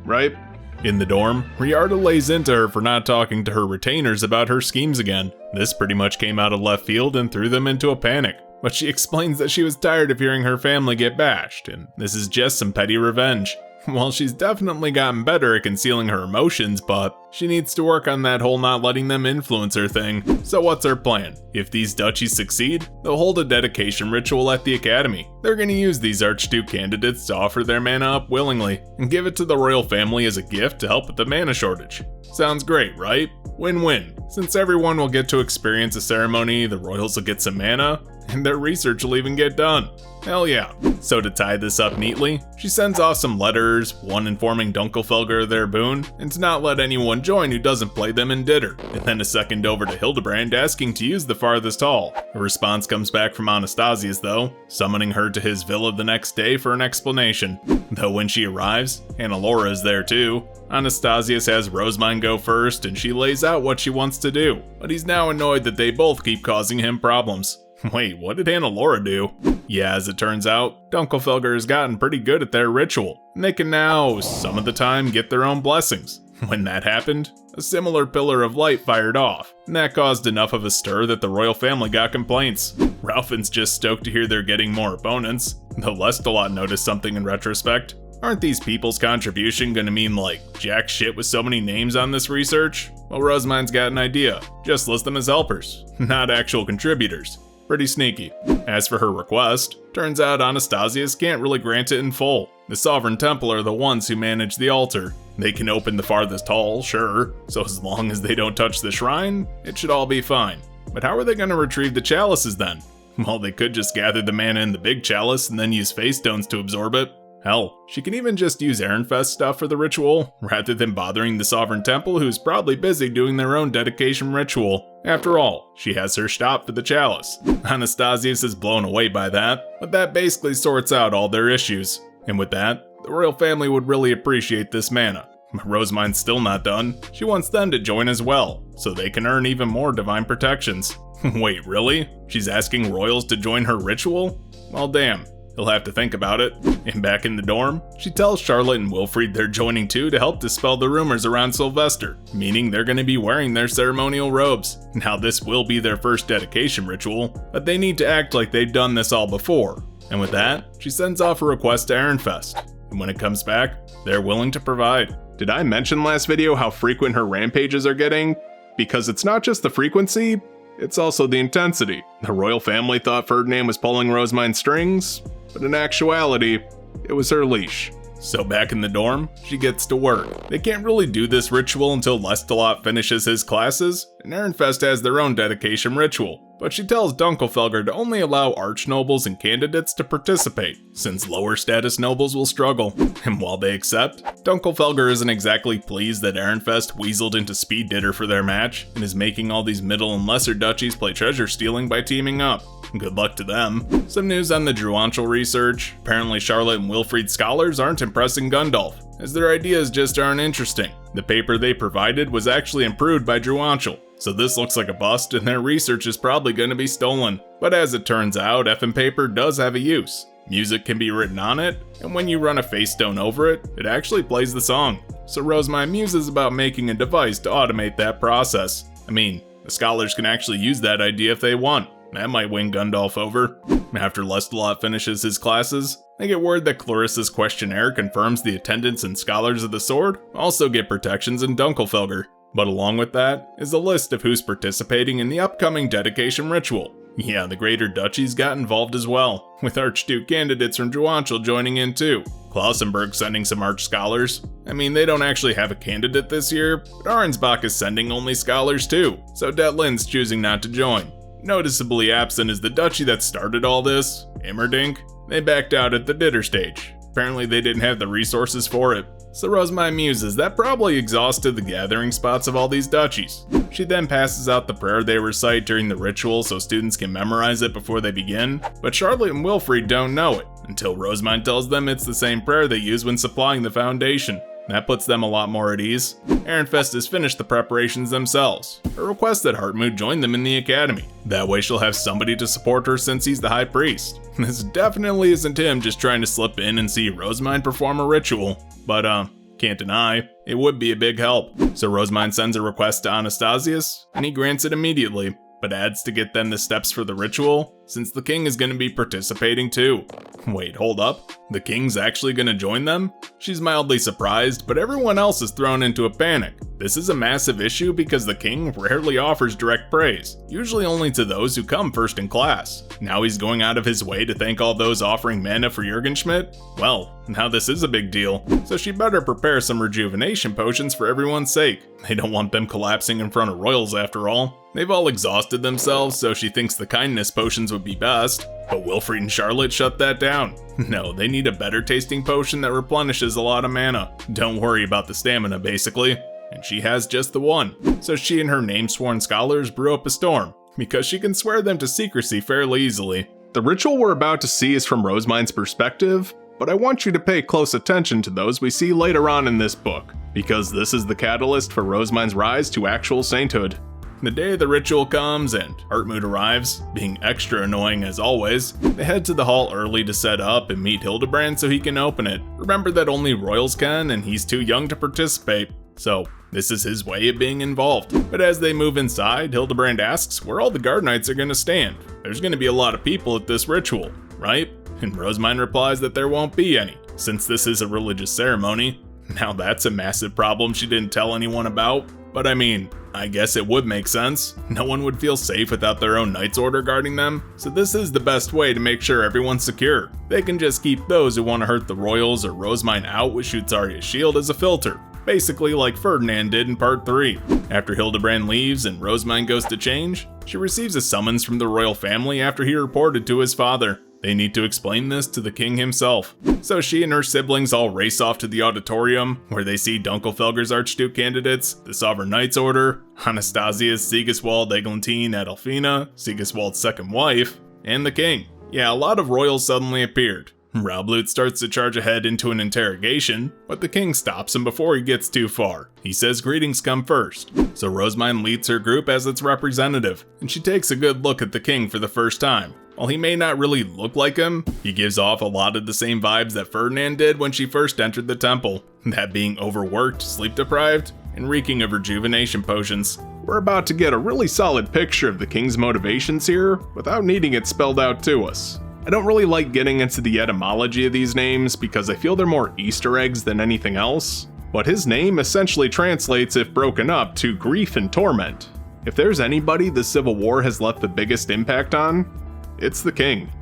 right? In the dorm, Riarda lays into her for not talking to her retainers about her schemes again. This pretty much came out of left field and threw them into a panic. But she explains that she was tired of hearing her family get bashed, and this is just some petty revenge. Well, she's definitely gotten better at concealing her emotions, but she needs to work on that whole not letting them influence her thing. So what's her plan? If these duchies succeed, they'll hold a dedication ritual at the academy. They're gonna use these Archduke candidates to offer their mana up willingly, and give it to the royal family as a gift to help with the mana shortage. Sounds great, right? Win-win. Since everyone will get to experience a ceremony, the royals will get some mana, and their research will even get done. Hell yeah. So to tie this up neatly, she sends off some letters, one informing Dunkelfelger of their boon, and to not let anyone join who doesn't play them in Ditter, and then a second over to Hildebrand asking to use the farthest hall. A response comes back from Anastasius though, summoning her to his villa the next day for an explanation. Though when she arrives, Hannelore is there too. Anastasius has Rosemine go first and she lays out what she wants to do, but he's now annoyed that they both keep causing him problems. Wait, what did Hannelore do? Yeah, as it turns out, Dunkelfelger has gotten pretty good at their ritual, and they can now, some of the time, get their own blessings. When that happened, a similar pillar of light fired off, and that caused enough of a stir that the royal family got complaints. Ralphin's just stoked to hear they're getting more opponents, though Lestalot noticed something in retrospect. Aren't these people's contribution gonna mean like jack shit with so many names on this research? Well, Rosemine's got an idea. Just list them as helpers, not actual contributors. Pretty sneaky. As for her request, turns out Anastasius can't really grant it in full. The Sovereign Temple are the ones who manage the altar. They can open the farthest hall, sure, so as long as they don't touch the shrine, it should all be fine. But how are they going to retrieve the chalices then? Well, they could just gather the mana in the big chalice and then use face stones to absorb it. Hell, she can even just use Ehrenfest stuff for the ritual, rather than bothering the Sovereign Temple, who's probably busy doing their own dedication ritual. After all, she has her stop for the chalice. Anastasius is blown away by that, but that basically sorts out all their issues. And with that, the royal family would really appreciate this mana. But Rosemine's still not done. She wants them to join as well, so they can earn even more divine protections. Wait, really? She's asking royals to join her ritual? Well, damn. He'll have to think about it. And back in the dorm, she tells Charlotte and Wilfried they're joining too to help dispel the rumors around Sylvester, meaning they're going to be wearing their ceremonial robes. Now this will be their first dedication ritual, but they need to act like they've done this all before. And with that, she sends off a request to Ehrenfest, and when it comes back, they're willing to provide. Did I mention last video how frequent her rampages are getting? Because it's not just the frequency, it's also the intensity. The royal family thought Ferdinand was pulling Rosemine's strings, but in actuality, it was her leash. So back in the dorm, she gets to work. They can't really do this ritual until Lestalot finishes his classes, and Ehrenfest has their own dedication ritual. But she tells Dunkelfelger to only allow archnobles and candidates to participate, since lower status nobles will struggle. And while they accept, Dunkelfelger isn't exactly pleased that Ehrenfest weaseled into Speed Ditter for their match, and is making all these middle and lesser duchies play treasure stealing by teaming up. Good luck to them. Some news on the Druanchal research. Apparently Charlotte and Wilfried's scholars aren't impressing Gundolf, as their ideas just aren't interesting. The paper they provided was actually improved by Druanchal, so this looks like a bust and their research is probably going to be stolen. But as it turns out, effing paper does have a use. Music can be written on it, and when you run a face stone over it, it actually plays the song. So Rosemine muses about making a device to automate that process. I mean, the scholars can actually use that idea if they want. That might win Gundolf over. After Lestalot finishes his classes, they get word that Clarissa's questionnaire confirms the attendance and scholars of the sword also get protections in Dunkelfelger. But along with that is a list of who's participating in the upcoming dedication ritual. Yeah, the Greater Duchies got involved as well, with Archduke candidates from Druanchal joining in too. Klausenberg sending some Arch Scholars. I mean, they don't actually have a candidate this year, but Arnsbach is sending only scholars too, so Detlin's choosing not to join. Noticeably absent is the duchy that started all this, Immerdink. They backed out at the Ditter stage. Apparently they didn't have the resources for it. So Rosemine muses that probably exhausted the gathering spots of all these duchies. She then passes out the prayer they recite during the ritual so students can memorize it before they begin, but Charlotte and Wilfried don't know it, until Rosemine tells them it's the same prayer they use when supplying the foundation. That puts them a lot more at ease. Ehrenfest has finished the preparations themselves, a request that Hartmut join them in the academy. That way she'll have somebody to support her since he's the high priest. This definitely isn't him just trying to slip in and see Rosemine perform a ritual, but can't deny, it would be a big help. So Rosemine sends a request to Anastasius, and he grants it immediately, but adds to get them the steps for the ritual, since the king is going to be participating too. Wait, hold up? The king's actually going to join them? She's mildly surprised, but everyone else is thrown into a panic. This is a massive issue because the king rarely offers direct praise, usually only to those who come first in class. Now he's going out of his way to thank all those offering mana for Jürgenschmidt? Well, now this is a big deal, so she better prepare some rejuvenation potions for everyone's sake. They don't want them collapsing in front of royals after all. They've all exhausted themselves, so she thinks the kindness potions would be best, but Wilfried and Charlotte shut that down. No, they need a better tasting potion that replenishes a lot of mana. Don't worry about the stamina, basically. And she has just the one, so she and her name-sworn scholars brew up a storm, because she can swear them to secrecy fairly easily. The ritual we're about to see is from Rosemine's perspective, but I want you to pay close attention to those we see later on in this book, because this is the catalyst for Rosemine's rise to actual sainthood. The day the ritual comes and Hartmut arrives, being extra annoying as always, they head to the hall early to set up and meet Hildebrand so he can open it. Remember that only royals can and he's too young to participate. So this is his way of being involved. But as they move inside, Hildebrand asks where all the guard knights are going to stand. There's going to be a lot of people at this ritual, right? And Rosamund replies that there won't be any, since this is a religious ceremony. Now that's a massive problem she didn't tell anyone about. But I mean, I guess it would make sense. No one would feel safe without their own Knight's Order guarding them, so this is the best way to make sure everyone's secure. They can just keep those who want to hurt the royals or Rosamund out with shoots Arya's shield as a filter, basically like Ferdinand did in part 3. After Hildebrand leaves and Rosamund goes to change, she receives a summons from the royal family after he reported to his father. They need to explain this to the king himself. So she and her siblings all race off to the auditorium, where they see Dunkelfelger's Archduke candidates, the Sovereign Knight's Order, Anastasia's Sigiswald Eglantine Adolfina, Sigiswald's second wife, and the king. Yeah, a lot of royals suddenly appeared. Raublut starts to charge ahead into an interrogation, but the king stops him before he gets too far. He says greetings come first. So Rosamund leads her group as its representative, and she takes a good look at the king for the first time. While he may not really look like him, he gives off a lot of the same vibes that Ferdinand did when she first entered the temple, that being overworked, sleep-deprived, and reeking of rejuvenation potions. We're about to get a really solid picture of the king's motivations here, without needing it spelled out to us. I don't really like getting into the etymology of these names because I feel they're more Easter eggs than anything else, but his name essentially translates, if broken up, to grief and torment. If there's anybody the Civil War has left the biggest impact on, it's the king.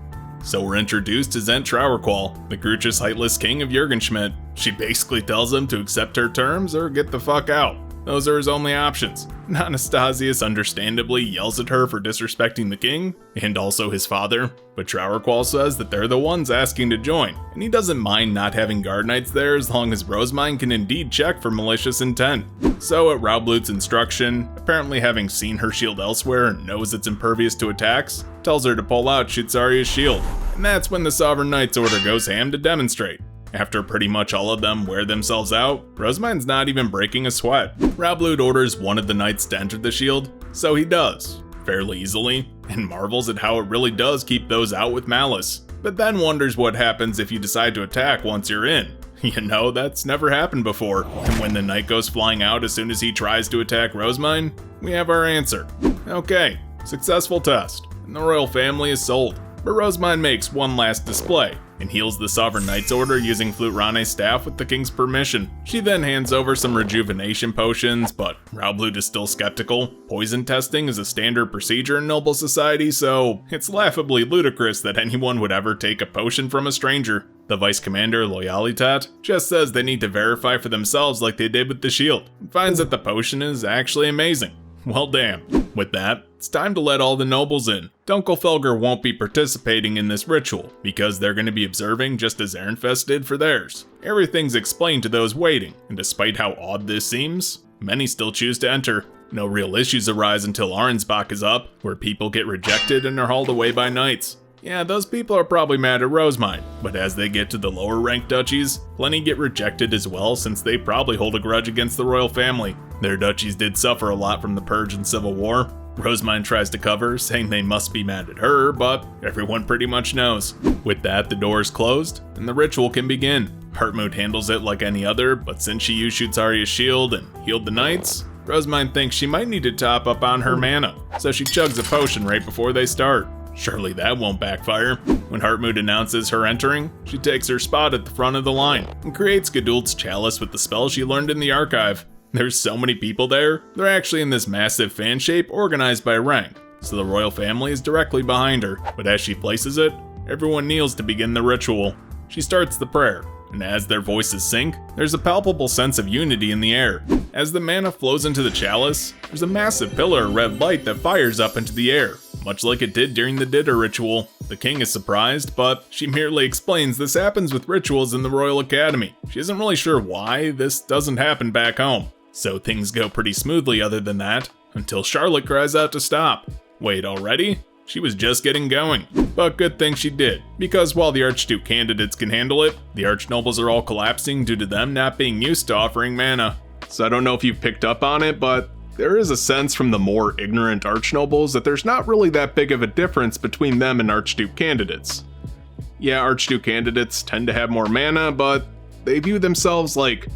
So we're introduced to Zent Trauerqual, the Grucious Heightless king of Jürgenschmidt. She basically tells him to accept her terms or get the fuck out. Those are his only options. Anastasius understandably yells at her for disrespecting the king, and also his father, but Trauerqual says that they're the ones asking to join, and he doesn't mind not having guard knights there as long as Rosamund can indeed check for malicious intent. So at Raublut's instruction, apparently having seen her shield elsewhere and knows it's impervious to attacks, tells her to pull out Shutsaria's shield, and that's when the Sovereign Knight's Order goes ham to demonstrate. After pretty much all of them wear themselves out, Rosamund's not even breaking a sweat. Raublut orders one of the knights to enter the shield, so he does, fairly easily, and marvels at how it really does keep those out with malice, but then wonders what happens if you decide to attack once you're in. You know, that's never happened before, and when the knight goes flying out as soon as he tries to attack Rosamund, we have our answer. Okay, successful test, and the royal family is sold. But Rosamund makes one last display, and heals the Sovereign Knight's Order using Flute Rane's staff with the king's permission. She then hands over some rejuvenation potions, but Raublut is still skeptical. Poison testing is a standard procedure in noble society, so it's laughably ludicrous that anyone would ever take a potion from a stranger. The Vice Commander, Loyalitat, just says they need to verify for themselves like they did with the shield, and finds that the potion is actually amazing. Well damn. With that, it's time to let all the nobles in. Dunkelfelger won't be participating in this ritual, because they're going to be observing just as Ehrenfest did for theirs. Everything's explained to those waiting, and despite how odd this seems, many still choose to enter. No real issues arise until Arnsbach is up, where people get rejected and are hauled away by knights. Yeah, those people are probably mad at Rosamund, but as they get to the lower ranked duchies, plenty get rejected as well since they probably hold a grudge against the royal family. Their duchies did suffer a lot from the Purge and Civil War. Rosamund tries to cover, saying they must be mad at her, but everyone pretty much knows. With that, the door is closed, and the ritual can begin. Hartmut handles it like any other, but since she used Shutsaria's shield and healed the knights, Rosamund thinks she might need to top up on her mana, so she chugs a potion right before they start. Surely that won't backfire. When Hartmut announces her entering, she takes her spot at the front of the line and creates Geduld's chalice with the spell she learned in the archive. There's so many people there, they're actually in this massive fan shape organized by rank, so the royal family is directly behind her, but as she places it, everyone kneels to begin the ritual. She starts the prayer, and as their voices sync, there's a palpable sense of unity in the air. As the mana flows into the chalice, there's a massive pillar of red light that fires up into the air, much like it did during the Ditter ritual. The king is surprised, but she merely explains this happens with rituals in the Royal Academy. She isn't really sure why this doesn't happen back home. So things go pretty smoothly other than that, until Charlotte cries out to stop. Wait, already? She was just getting going. But good thing she did, because while the Archduke candidates can handle it, the Archnobles are all collapsing due to them not being used to offering mana. So I don't know if you've picked up on it, but there is a sense from the more ignorant Archnobles that there's not really that big of a difference between them and Archduke candidates. Yeah, Archduke candidates tend to have more mana, but they view themselves like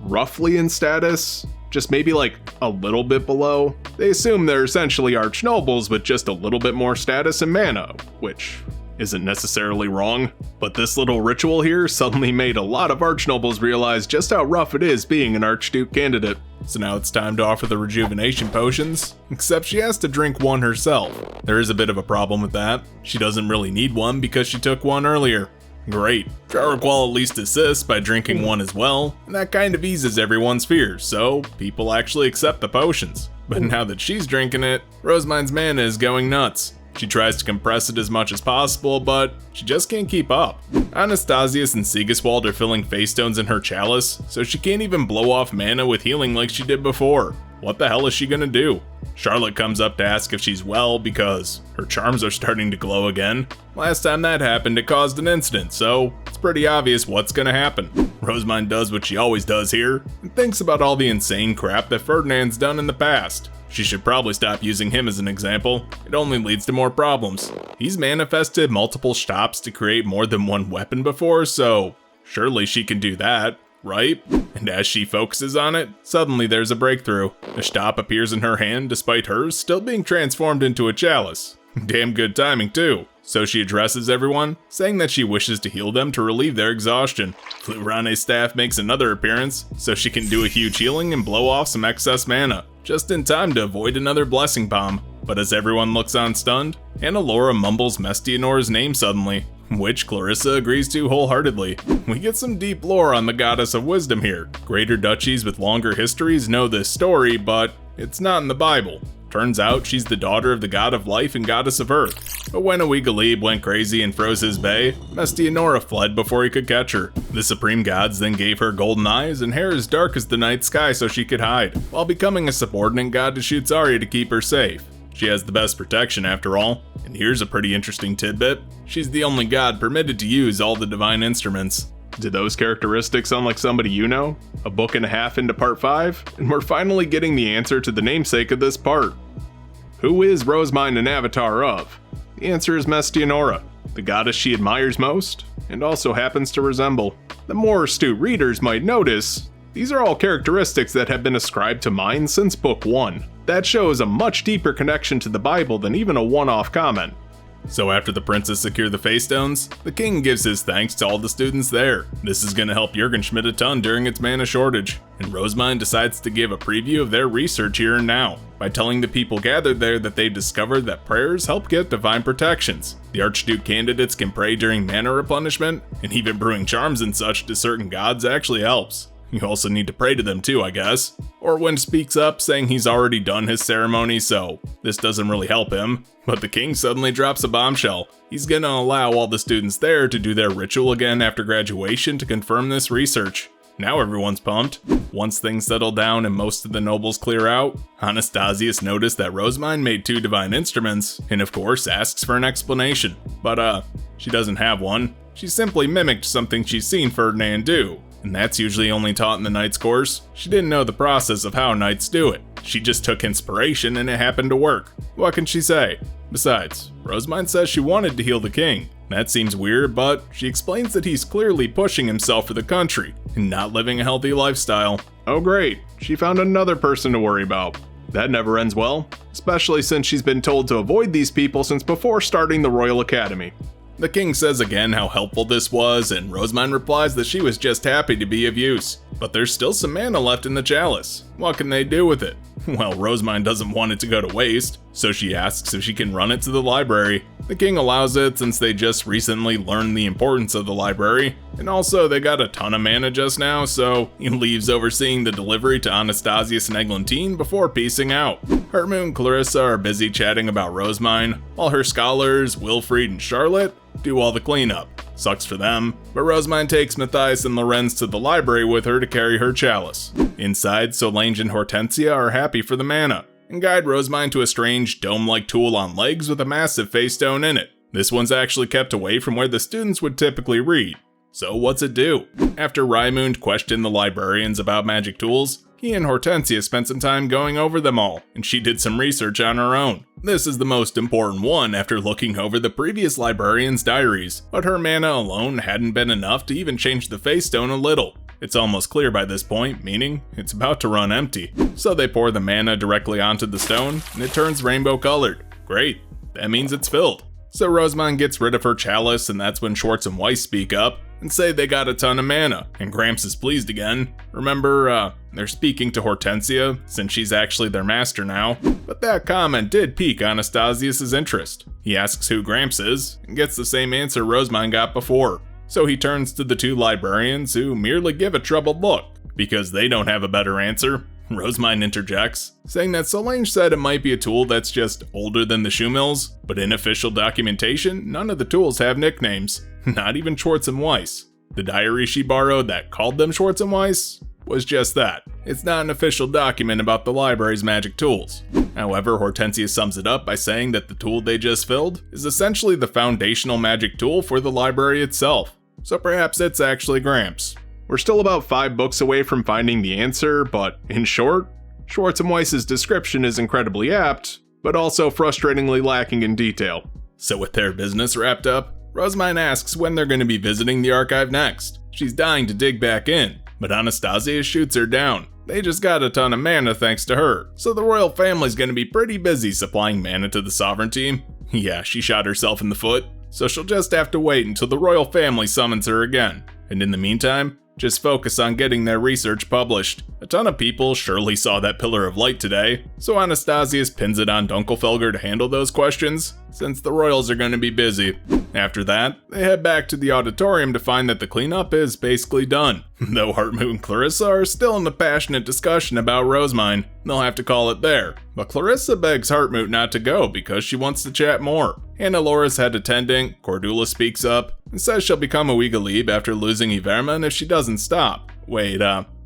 roughly in status, just maybe like a little bit below. They assume they're essentially arch nobles with just a little bit more status and mana, which isn't necessarily wrong, but this little ritual here suddenly made a lot of arch nobles realize just how rough it is being an archduke candidate. So now it's time to offer the rejuvenation potions, except she has to drink one herself. There is a bit of a problem with that. She doesn't really need one because she took one earlier. Great. Jarqual at least assists by drinking one as well, and that kind of eases everyone's fears, so people actually accept the potions. But now that she's drinking it, Rosemine's mana is going nuts. She tries to compress it as much as possible, but she just can't keep up. Anastasius and Sigiswald are filling face stones in her chalice, so she can't even blow off mana with healing like she did before. What the hell is she gonna do? Charlotte comes up to ask if she's well because her charms are starting to glow again. Last time that happened, it caused an incident, so it's pretty obvious what's gonna happen. Rosemine does what she always does here, and thinks about all the insane crap that Ferdinand's done in the past. She should probably stop using him as an example. It only leads to more problems. He's manifested multiple stops to create more than one weapon before, so surely she can do that, right? And as she focuses on it, suddenly there's a breakthrough. A stop appears in her hand despite hers still being transformed into a chalice. Damn good timing too. So she addresses everyone, saying that she wishes to heal them to relieve their exhaustion. Flurane's staff makes another appearance, so she can do a huge healing and blow off some excess mana, just in time to avoid another blessing bomb. But as everyone looks on stunned, Hannelore mumbles Mestianora's name suddenly, which Clarissa agrees to wholeheartedly. We get some deep lore on the goddess of wisdom here. Greater duchies with longer histories know this story, but it's not in the Bible. Turns out she's the daughter of the god of life and goddess of earth. But when Awigalib went crazy and froze his bay, Mestianora fled before he could catch her. The supreme gods then gave her golden eyes and hair as dark as the night sky so she could hide, while becoming a subordinate god to shoot Zarya to keep her safe. She has the best protection after all, and here's a pretty interesting tidbit. She's the only god permitted to use all the divine instruments. Did those characteristics sound like somebody you know? A book and a half into part 5, and we're finally getting the answer to the namesake of this part. Who is Rosemine an avatar of? The answer is Mestianora, the goddess she admires most, and also happens to resemble. The more astute readers might notice, these are all characteristics that have been ascribed to mine since book 1. That shows a much deeper connection to the Bible than even a one-off comment. So after the princess secure the face stones, the king gives his thanks to all the students there. This is going to help Jurgenschmidt a ton during its mana shortage, and Rosemine decides to give a preview of their research here and now, by telling the people gathered there that they discovered that prayers help get divine protections. The Archduke candidates can pray during mana replenishment, and even brewing charms and such to certain gods actually helps. You also need to pray to them too, I guess. Orwin speaks up saying he's already done his ceremony, so this doesn't really help him. But the king suddenly drops a bombshell. He's gonna allow all the students there to do their ritual again after graduation to confirm this research. Now everyone's pumped. Once things settle down and most of the nobles clear out, Anastasius noticed that Rosemine made 2 divine instruments, and of course asks for an explanation. But she doesn't have one. She simply mimicked something she's seen Ferdinand do. And that's usually only taught in the Knights course. She didn't know the process of how Knights do it. She just took inspiration and it happened to work. What can she say? Besides, Rosemine says she wanted to heal the king. That seems weird, but she explains that he's clearly pushing himself for the country and not living a healthy lifestyle. Oh great, she found another person to worry about. That never ends well, especially since she's been told to avoid these people since before starting the Royal Academy. The king says again how helpful this was, and Rosemine replies that she was just happy to be of use. But there's still some mana left in the chalice. What can they do with it? Well, Rosemine doesn't want it to go to waste, so she asks if she can run it to the library. The king allows it since they just recently learned the importance of the library, and also they got a ton of mana just now, so he leaves overseeing the delivery to Anastasius and Eglantine before peacing out. Hermu and Clarissa are busy chatting about Rosemine, while her scholars, Wilfried and Charlotte, do all the cleanup. Sucks for them, but Rosemine takes Matthias and Lorenz to the library with her to carry her chalice. Inside, Solange and Hortensia are happy for the mana, and guide Rosemine to a strange dome-like tool on legs with a massive face stone in it. This one's actually kept away from where the students would typically read. So what's it do? After Raimund questioned the librarians about magic tools, he and Hortensia spent some time going over them all, and she did some research on her own. This is the most important one after looking over the previous librarian's diaries, but her mana alone hadn't been enough to even change the face stone a little. It's almost clear by this point, meaning it's about to run empty. So they pour the mana directly onto the stone, and it turns rainbow colored. Great, that means it's filled. So Rosamond gets rid of her chalice, and that's when Schwartz and Weiss speak up and say they got a ton of mana, and Gramps is pleased again. Remember, they're speaking to Hortensia, since she's actually their master now. But that comment did pique Anastasius' interest. He asks who Gramps is, and gets the same answer Rosamond got before. So he turns to the two librarians, who merely give a troubled look, because they don't have a better answer. Rosamond interjects, saying that Solange said it might be a tool that's just older than the shoe mills, but in official documentation, none of the tools have nicknames, not even Schwartz and Weiss. The diary she borrowed that called them Schwartz and Weiss was just that. It's not an official document about the library's magic tools. However, Hortensia sums it up by saying that the tool they just filled is essentially the foundational magic tool for the library itself. So perhaps it's actually Gramps. We're still about 5 books away from finding the answer, but in short, Schwartz and Weiss's description is incredibly apt, but also frustratingly lacking in detail. So with their business wrapped up, Rosamond asks when they're going to be visiting the archive next. She's dying to dig back in, but Anastasia shoots her down. They just got a ton of mana thanks to her, so the royal family's going to be pretty busy supplying mana to the sovereignty. Yeah, she shot herself in the foot, so she'll just have to wait until the royal family summons her again. And in the meantime, just focus on getting their research published. A ton of people surely saw that pillar of light today, so Anastasius pins it on Dunkelfelger to handle those questions, since the royals are going to be busy. After that, they head back to the auditorium to find that the cleanup is basically done. Though Hartmut and Clarissa are still in the passionate discussion about Rosamond, they'll have to call it there. But Clarissa begs Hartmut not to go because she wants to chat more. Hannah Laura's head attendant, Cordula, speaks up and says she'll become a Wegalebe after losing Iverman if she doesn't stop. Wait,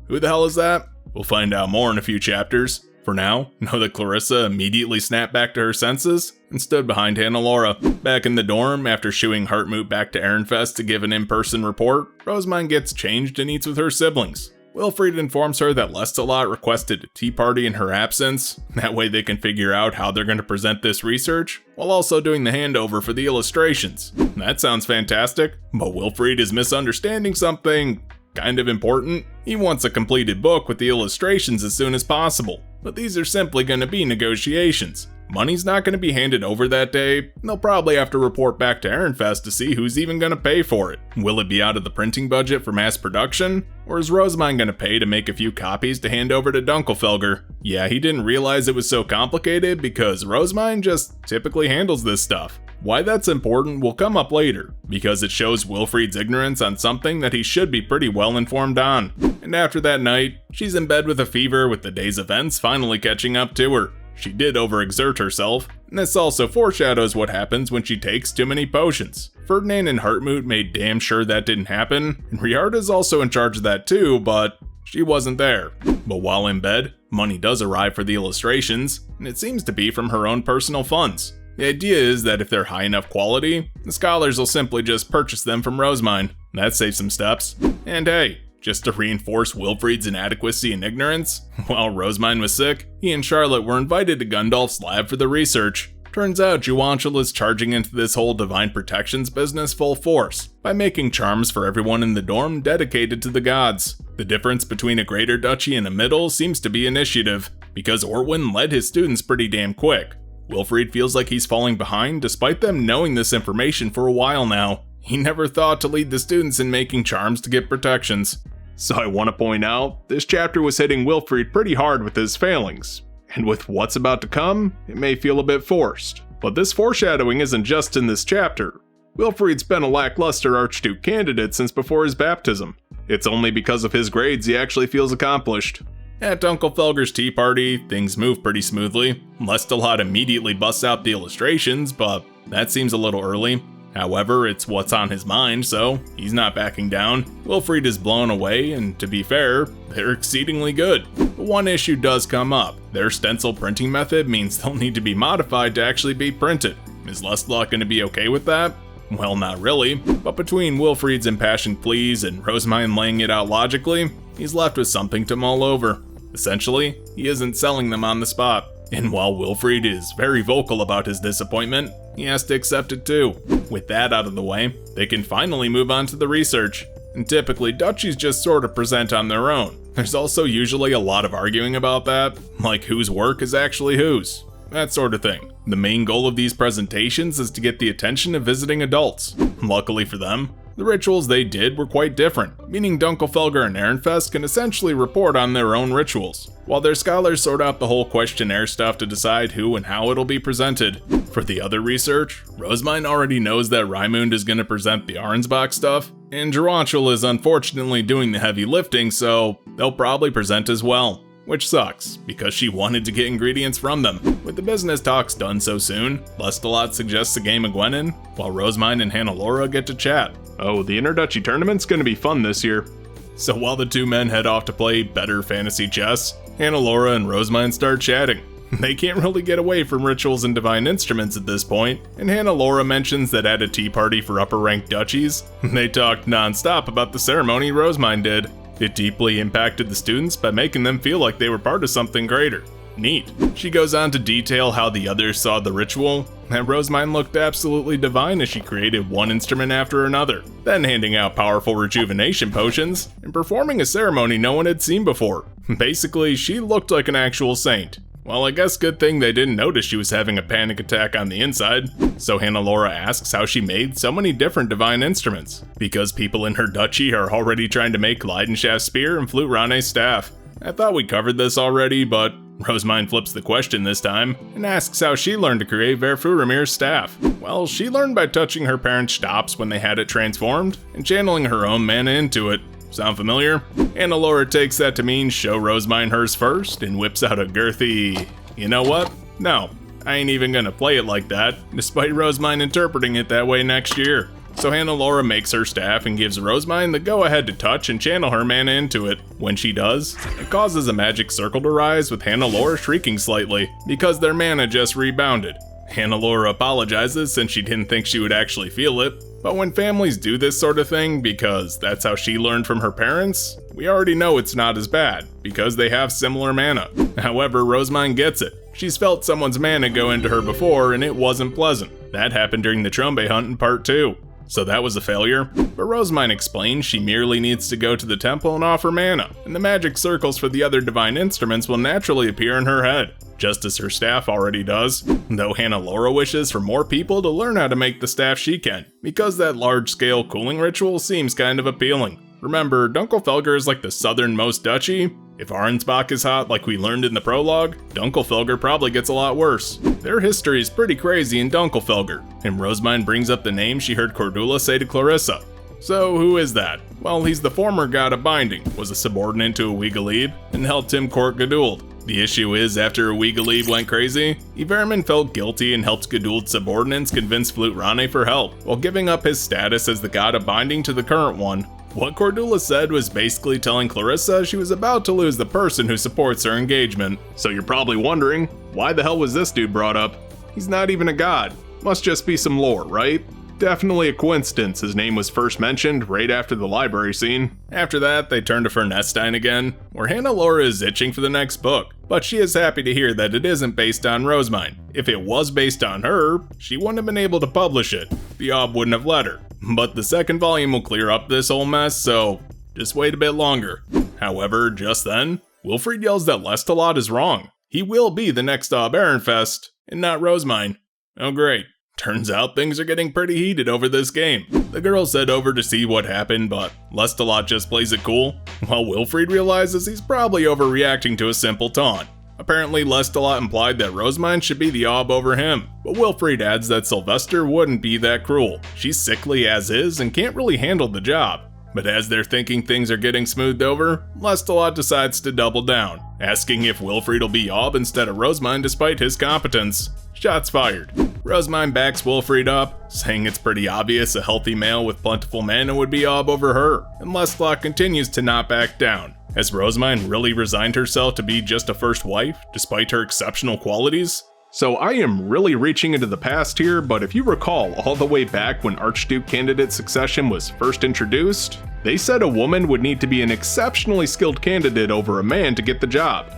who the hell is that? We'll find out more in a few chapters. For now, know that Clarissa immediately snapped back to her senses and stood behind Hannah Laura. Back in the dorm, after shooing Hartmut back to Ehrenfest to give an in-person report, Rosamond gets changed and eats with her siblings. Wilfried informs her that Lestalot requested a tea party in her absence. That way they can figure out how they're going to present this research, while also doing the handover for the illustrations. That sounds fantastic, but Wilfried is misunderstanding something kind of important. He wants a completed book with the illustrations as soon as possible, but these are simply going to be negotiations. Money's not going to be handed over that day, and they'll probably have to report back to Ehrenfest to see who's even going to pay for it. Will it be out of the printing budget for mass production? Or is Rosamond going to pay to make a few copies to hand over to Dunkelfelger? Yeah, he didn't realize it was so complicated because Rosamond just typically handles this stuff. Why that's important will come up later, because it shows Wilfried's ignorance on something that he should be pretty well informed on. And after that night, she's in bed with a fever with the day's events finally catching up to her. She did overexert herself, and this also foreshadows what happens when she takes too many potions. Ferdinand and Hartmut made damn sure that didn't happen, and Riarda's also in charge of that too, but she wasn't there. But while in bed, money does arrive for the illustrations, and it seems to be from her own personal funds. The idea is that if they're high enough quality, the scholars will simply just purchase them from Rosamond. That saves some steps. And hey, just to reinforce Wilfried's inadequacy and ignorance, while Rosamond was sick, he and Charlotte were invited to Gundalf's lab for the research. Turns out Juanchel is charging into this whole divine protections business full force, by making charms for everyone in the dorm dedicated to the gods. The difference between a greater duchy and a middle seems to be initiative, because Ortwin led his students pretty damn quick. Wilfried feels like he's falling behind despite them knowing this information for a while now. He never thought to lead the students in making charms to get protections. So I want to point out, this chapter was hitting Wilfried pretty hard with his failings. And with what's about to come, it may feel a bit forced. But this foreshadowing isn't just in this chapter. Wilfried's been a lackluster Archduke candidate since before his baptism. It's only because of his grades he actually feels accomplished. At Dunkelfelger's tea party, things move pretty smoothly. Lestalot immediately busts out the illustrations, but that seems a little early. However, it's what's on his mind, so he's not backing down. Wilfried is blown away, and to be fair, they're exceedingly good. But one issue does come up. Their stencil printing method means they'll need to be modified to actually be printed. Is Lestalot going to be okay with that? Well, not really, but between Wilfried's impassioned pleas and Rosamond laying it out logically, he's left with something to mull over. Essentially, he isn't selling them on the spot. And while Wilfried is very vocal about his disappointment, he has to accept it too. With that out of the way, they can finally move on to the research. and typically duchies just sort of present on their own. There's also usually a lot of arguing about that, like whose work is actually whose, that sort of thing. The main goal of these presentations is to get the attention of visiting adults. Luckily for them, the rituals they did were quite different, meaning Dunkelfelger and Ehrenfest can essentially report on their own rituals, while their scholars sort out the whole questionnaire stuff to decide who and how it'll be presented. For the other research, Rosemine already knows that Raimund is going to present the Arnsbach stuff, and Geronchel is unfortunately doing the heavy lifting, so they'll probably present as well. Which sucks, because she wanted to get ingredients from them. With the business talks done so soon, Lestalot suggests a game of Gwenin, while Rosemine and Hannelore get to chat. Oh, the Interduchy tournament's gonna be fun this year. So while the two men head off to play better fantasy chess, Hannelore and Rosemine start chatting. They can't really get away from rituals and divine instruments at this point, and Hannelore mentions that at a tea party for upper-ranked duchies, they talked non-stop about the ceremony Rosemine did. It deeply impacted the students by making them feel like they were part of something greater. Neat. She goes on to detail how the others saw the ritual, and Rosemine looked absolutely divine as she created one instrument after another, then handing out powerful rejuvenation potions, and performing a ceremony no one had seen before. Basically, she looked like an actual saint. Well, I guess good thing they didn't notice she was having a panic attack on the inside. So Hannelore asks how she made so many different divine instruments, because people in her duchy are already trying to make Leidenschaft's spear and Flute Rane's staff. I thought we covered this already, but Rosemine flips the question this time, and asks how she learned to create Verfuramir's staff. Well, she learned by touching her parents' stops when they had it transformed, and channeling her own mana into it. Sound familiar? Hannelore takes that to mean show Rosemine hers first, and whips out a girthy, you know what? No, I ain't even gonna play it like that, despite Rosemine interpreting it that way next year. So Hannelore makes her staff and gives Rosemine the go-ahead to touch and channel her mana into it. When she does, it causes a magic circle to rise, with Hannelore shrieking slightly, because their mana just rebounded. Hannelore apologizes since she didn't think she would actually feel it, but when families do this sort of thing, because that's how she learned from her parents, we already know it's not as bad, because they have similar mana. However, Rosemine gets it. She's felt someone's mana go into her before, and it wasn't pleasant. That happened during the Trombe hunt in part 2. So that was a failure, but Rosemine explains she merely needs to go to the temple and offer mana, and the magic circles for the other divine instruments will naturally appear in her head, just as her staff already does, though Hannelore wishes for more people to learn how to make the staff she can, because that large-scale cooling ritual seems kind of appealing. Remember, Dunkelfelger is like the southernmost duchy. If Arnsbach is hot like we learned in the prologue, Dunkelfelger probably gets a lot worse. Their history is pretty crazy in Dunkelfelger, and Rosemine brings up the name she heard Cordula say to Clarissa. So who is that? Well, he's the former god of binding, was a subordinate to Uigalib, and helped him court Geduld. The issue is, after Uigalib went crazy, Iverman felt guilty and helped Geduld's subordinates convince Flute Rane for help, while giving up his status as the god of binding to the current one. What Cordula said was basically telling Clarissa she was about to lose the person who supports her engagement. So you're probably wondering, why the hell was this dude brought up? He's not even a god. Must just be some lore, right? Definitely a coincidence his name was first mentioned right after the library scene. After that, they turn to Fernestein again, where Hannelore is itching for the next book, but she is happy to hear that it isn't based on Rosemine. If it was based on her, she wouldn't have been able to publish it. The Ob wouldn't have let her. But the second volume will clear up this whole mess, so just wait a bit longer. However, just then, Wilfried yells that Lestalot is wrong. He will be the next Ob Ehrenfest, and not Rosemine. Oh great. Turns out things are getting pretty heated over this game. The girls head over to see what happened, but Lestalot just plays it cool, while Wilfried realizes he's probably overreacting to a simple taunt. Apparently, Lestalot implied that Rosemine should be the Ob over him, but Wilfried adds that Sylvester wouldn't be that cruel. She's sickly as is and can't really handle the job. But as they're thinking things are getting smoothed over, Lestalot decides to double down, asking if Wilfried will be Ob instead of Rosemine despite his competence. Shots fired. Rosemine backs Wilfried up, saying it's pretty obvious a healthy male with plentiful mana would be Ob over her, and Lestalot continues to not back down. Has Rosemine really resigned herself to be just a first wife, despite her exceptional qualities? So I am really reaching into the past here, but if you recall all the way back when Archduke candidate succession was first introduced, they said a woman would need to be an exceptionally skilled candidate over a man to get the job.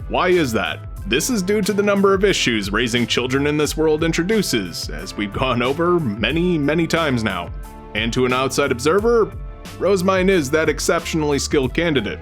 Why is that? This is due to the number of issues raising children in this world introduces, as we've gone over many times now. And to an outside observer, Rosemine is that exceptionally skilled candidate.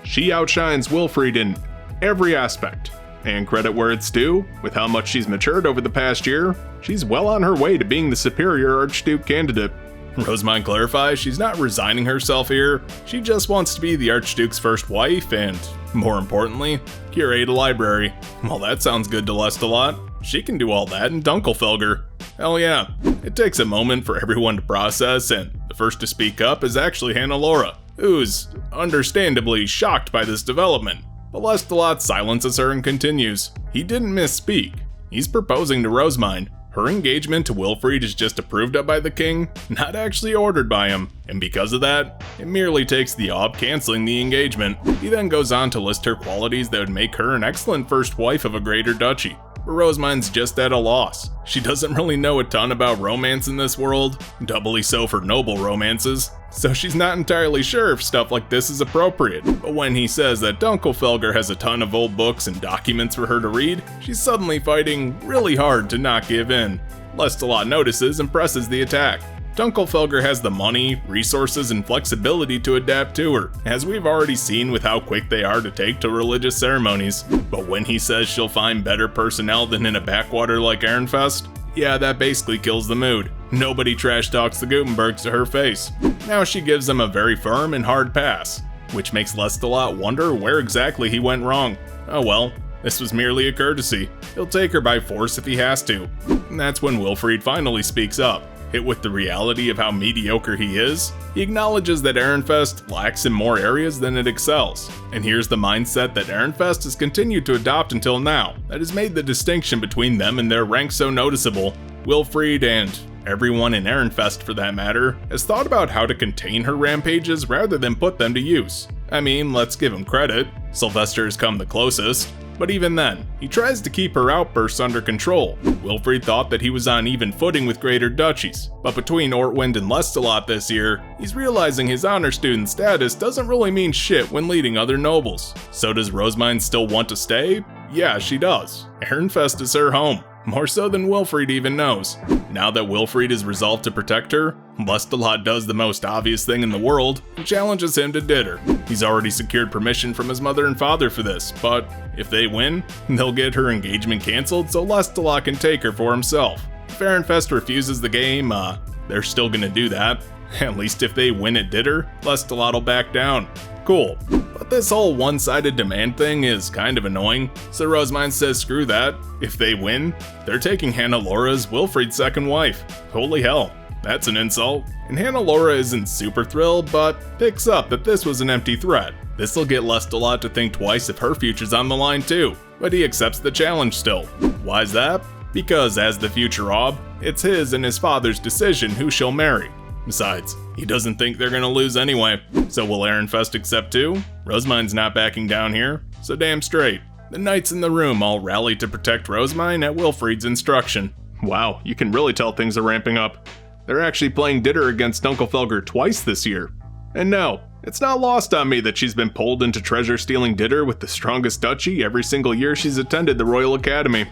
She outshines Wilfried in every aspect. And credit where it's due, with how much she's matured over the past year, she's well on her way to being the superior Archduke candidate. Rosemine clarifies she's not resigning herself here, she just wants to be the Archduke's first wife and, more importantly, curate a library. Well, that sounds good to Lestalot. She can do all that in Dunkelfelger. Hell yeah. It takes a moment for everyone to process, and the first to speak up is actually Hannelore, who's understandably shocked by this development. But Lestalot silences her and continues. He didn't misspeak. He's proposing to Rosemine. Her engagement to Wilfried is just approved of by the king, not actually ordered by him, and because of that, it merely takes the ob canceling the engagement. He then goes on to list her qualities that would make her an excellent first wife of a greater duchy. But Rosemine's just at a loss. She doesn't really know a ton about romance in this world, doubly so for noble romances, so she's not entirely sure if stuff like this is appropriate. But when he says that Dunkelfelger has a ton of old books and documents for her to read, she's suddenly fighting really hard to not give in. Lestalot notices and presses the attack. Dunkelfelger has the money, resources, and flexibility to adapt to her, as we've already seen with how quick they are to take to religious ceremonies. But when he says she'll find better personnel than in a backwater like Ehrenfest, yeah, that basically kills the mood. Nobody trash talks the Gutenbergs to her face. Now she gives them a very firm and hard pass, which makes Lestalot wonder where exactly he went wrong. Oh well, this was merely a courtesy. He'll take her by force if he has to. And that's when Wilfried finally speaks up. Hit with the reality of how mediocre he is, he acknowledges that Ehrenfest lacks in more areas than it excels. And here's the mindset that Ehrenfest has continued to adopt until now, that has made the distinction between them and their rank so noticeable. Wilfried, and everyone in Ehrenfest for that matter, has thought about how to contain her rampages rather than put them to use. I mean, let's give him credit, Sylvester has come the closest. But even then, he tries to keep her outbursts under control. Wilfried thought that he was on even footing with greater duchies, but between Ortwind and Lestalot this year, he's realizing his honor student status doesn't really mean shit when leading other nobles. So does Rosemine still want to stay? Yeah, she does. Ehrenfest is her home, more so than Wilfried even knows. Now that Wilfried is resolved to protect her, Lestalot does the most obvious thing in the world and challenges him to dinner. He's already secured permission from his mother and father for this, but if they win, they'll get her engagement cancelled so Lestalot can take her for himself. If Ehrenfest refuses the game, they're still gonna do that. At least if they win at dinner, Lestalot will back down. Cool. But this whole one-sided demand thing is kind of annoying, so Rosemine says screw that. If they win, they're taking Hannelore as Wilfried's second wife. Holy hell, that's an insult. And Hannelore isn't super thrilled, but picks up that this was an empty threat. This'll get Lestalot to think twice if her future's on the line too, but he accepts the challenge still. Why's that? Because as the future Ob, it's his and his father's decision who she'll marry. Besides, he doesn't think they're gonna lose anyway. So will Ehrenfest accept too? Rosemine's not backing down here, so damn straight. The knights in the room all rally to protect Rosemine at Wilfried's instruction. Wow, you can really tell things are ramping up. They're actually playing Ditter against Dunkelfelger twice this year. And no, it's not lost on me that she's been pulled into treasure-stealing Ditter with the strongest duchy every single year she's attended the Royal Academy.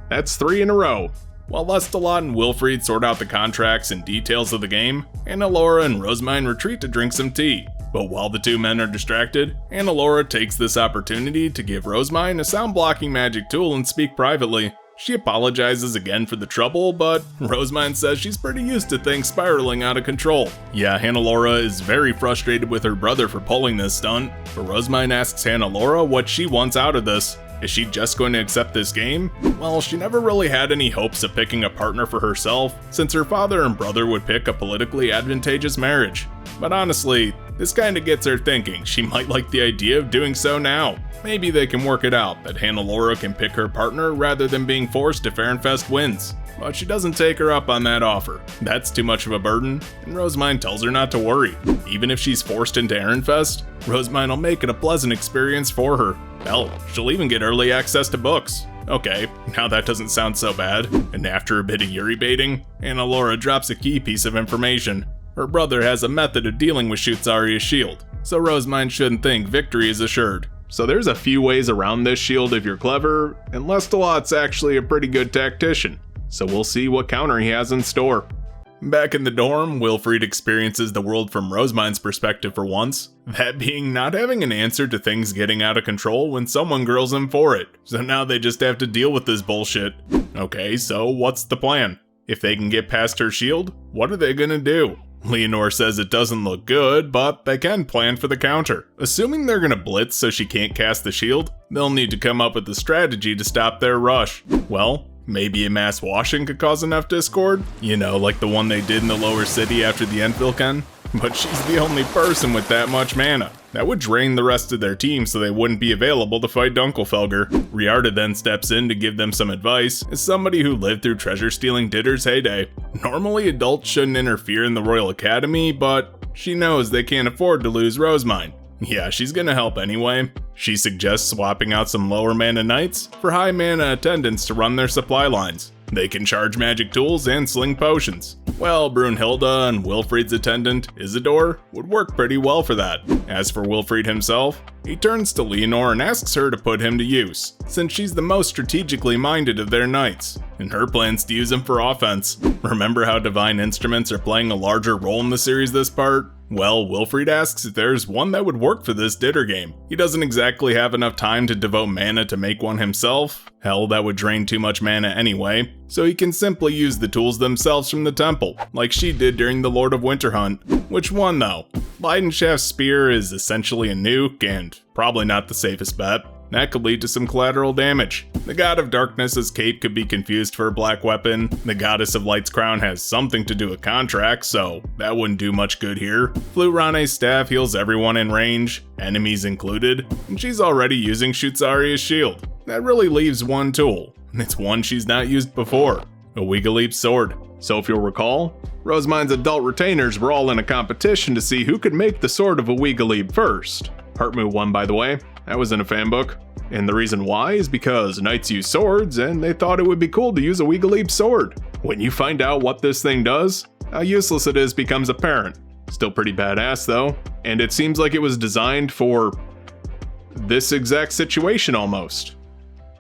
That's 3 in a row. While Lestalot and Wilfried sort out the contracts and details of the game, Hannelore and Rosemine retreat to drink some tea. But while the two men are distracted, Hannelore takes this opportunity to give Rosemine a sound-blocking magic tool and speak privately. She apologizes again for the trouble, but Rosemine says she's pretty used to things spiraling out of control. Yeah, Hannelore is very frustrated with her brother for pulling this stunt, but Rosemine asks Hannelore what she wants out of this. Is she just going to accept this game? Well, she never really had any hopes of picking a partner for herself, since her father and brother would pick a politically advantageous marriage. But honestly, this kinda gets her thinking she might like the idea of doing so now. Maybe they can work it out that Hannelore can pick her partner rather than being forced if Ehrenfest wins. But she doesn't take her up on that offer. That's too much of a burden, and Rosemine tells her not to worry. Even if she's forced into Ehrenfest, Rosemine will make it a pleasant experience for her. Hell, she'll even get early access to books. Okay, now that doesn't sound so bad. And after a bit of Yuri baiting, Hannelore drops a key piece of information. Her brother has a method of dealing with Shutsaria's shield, so Rosemine shouldn't think victory is assured. So there's a few ways around this shield if you're clever, and Lestalot's actually a pretty good tactician. So we'll see what counter he has in store. Back in the dorm, Wilfried experiences the world from Rosemine's perspective for once. That being not having an answer to things getting out of control when someone grills him for it. So now they just have to deal with this bullshit. Okay, so what's the plan? If they can get past her shield, what are they gonna do? Leonore says it doesn't look good, but they can plan for the counter. Assuming they're gonna blitz so she can't cast the shield, they'll need to come up with a strategy to stop their rush. Well, maybe a mass washing could cause enough discord? You know, like the one they did in the lower city after the Enfilken? But she's the only person with that much mana. That would drain the rest of their team so they wouldn't be available to fight Dunkelfelger. Riarda then steps in to give them some advice, as somebody who lived through treasure-stealing Ditter's heyday. Normally adults shouldn't interfere in the Royal Academy, but she knows they can't afford to lose Rosemine. Yeah, she's gonna help anyway. She suggests swapping out some lower mana knights for high mana attendants to run their supply lines. They can charge magic tools and sling potions. Well, Brunhilde and Wilfried's attendant, Isidore, would work pretty well for that. As for Wilfried himself, he turns to Leonore and asks her to put him to use, since she's the most strategically minded of their knights, and her plans to use him for offense. Remember how divine instruments are playing a larger role in the series this part? Well, Wilfried asks if there's one that would work for this Ditter game. He doesn't exactly have enough time to devote mana to make one himself. Hell, that would drain too much mana anyway. So he can simply use the tools themselves from the temple, like she did during the Lord of Winterhunt. Which one though? Leidenschaft's spear is essentially a nuke and probably not the safest bet. That could lead to some collateral damage. The God of Darkness's cape could be confused for a black weapon. The Goddess of Light's crown has something to do with contracts, so that wouldn't do much good here. Flute Rane's staff heals everyone in range, enemies included, and she's already using Shutsaria's shield. That really leaves one tool, and it's one she's not used before, a Wigaleep's sword. So if you'll recall, Rosemine's adult retainers were all in a competition to see who could make the sword of a Wigaleep first. Hartmu won, by the way. That was in a fan book. And the reason why is because knights use swords, and they thought it would be cool to use a Wigaleep sword. When you find out what this thing does, how useless it is becomes apparent. Still pretty badass though, and it seems like it was designed for this exact situation almost.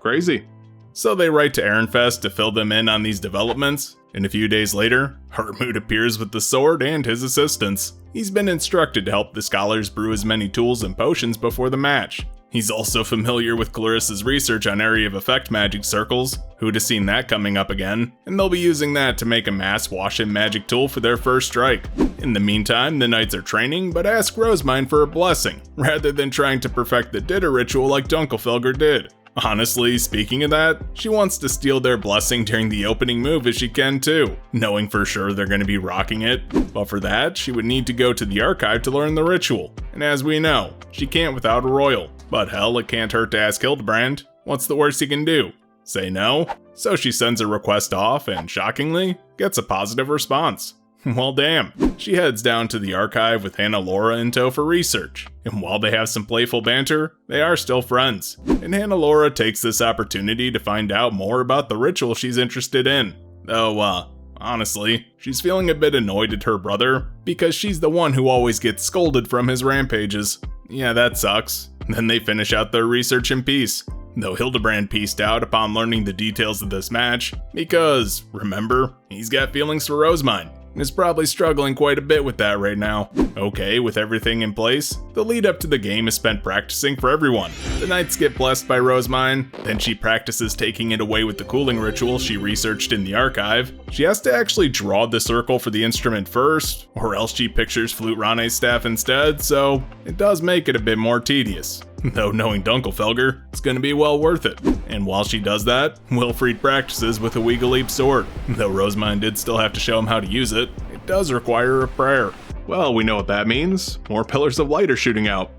Crazy. So they write to Ehrenfest to fill them in on these developments, and a few days later, Hartmut appears with the sword and his assistants. He's been instructed to help the scholars brew as many tools and potions before the match. He's also familiar with Clarissa's research on area of effect magic circles. Who'd have seen that coming up again? And they'll be using that to make a mass wash-in magic tool for their first strike. In the meantime, the knights are training, but ask Rosemine for a blessing, rather than trying to perfect the Ditter ritual like Dunkelfelger did. Honestly, speaking of that, she wants to steal their blessing during the opening move if she can too, knowing for sure they're going to be rocking it. But for that, she would need to go to the archive to learn the ritual. And as we know, she can't without a royal. But hell, it can't hurt to ask Hildebrand. What's the worst he can do? Say no? So she sends a request off and, shockingly, gets a positive response. Well damn. She heads down to the archive with Hannah-Laura in tow for research. And while they have some playful banter, they are still friends. And Hannah-Laura takes this opportunity to find out more about the ritual she's interested in. Though, honestly, she's feeling a bit annoyed at her brother, because she's the one who always gets scolded from his rampages. Yeah, that sucks. Then they finish out their research in peace. Though Hildebrand pieced out upon learning the details of this match, because, remember, he's got feelings for Rosemine. Is probably struggling quite a bit with that right now. Okay, with everything in place, the lead up to the game is spent practicing for everyone. The knights get blessed by Rosemine, then she practices taking it away with the cooling ritual she researched in the archive. She has to actually draw the circle for the instrument first, or else she pictures Flute Rane's staff instead, so it does make it a bit more tedious. Though knowing Dunkelfelger, it's gonna be well worth it. And while she does that, Wilfried practices with a Wigaleep sword. Though Rosemine did still have to show him how to use it, it does require a prayer. Well, we know what that means. More pillars of light are shooting out.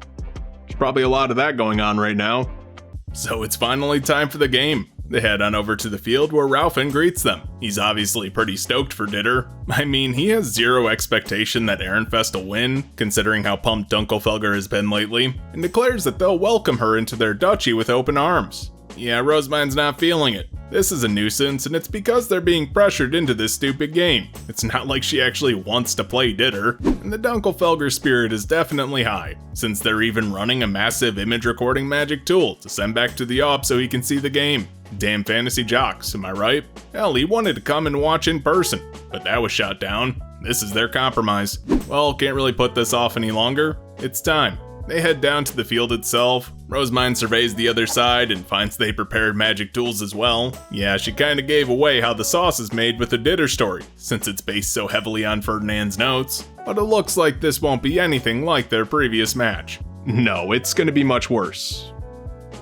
There's probably a lot of that going on right now. So it's finally time for the game. They head on over to the field where Raufin greets them. He's obviously pretty stoked for Ditter. I mean, he has zero expectation that Ehrenfest will win, considering how pumped Dunkelfelger has been lately, and declares that they'll welcome her into their duchy with open arms. Yeah, Rosemine's not feeling it. This is a nuisance, and it's because they're being pressured into this stupid game. It's not like she actually wants to play Ditter, and the Dunkelfelger spirit is definitely high, since they're even running a massive image recording magic tool to send back to the op so he can see the game. Damn fantasy jocks, am I right? Hell, he wanted to come and watch in person, but that was shot down. This is their compromise. Well, can't really put this off any longer. It's time. They head down to the field itself. Rosemine surveys the other side and finds they prepared magic tools as well. Yeah, she kinda gave away how the sauce is made with the Ditter story, since it's based so heavily on Ferdinand's notes. But it looks like this won't be anything like their previous match. No, it's gonna be much worse.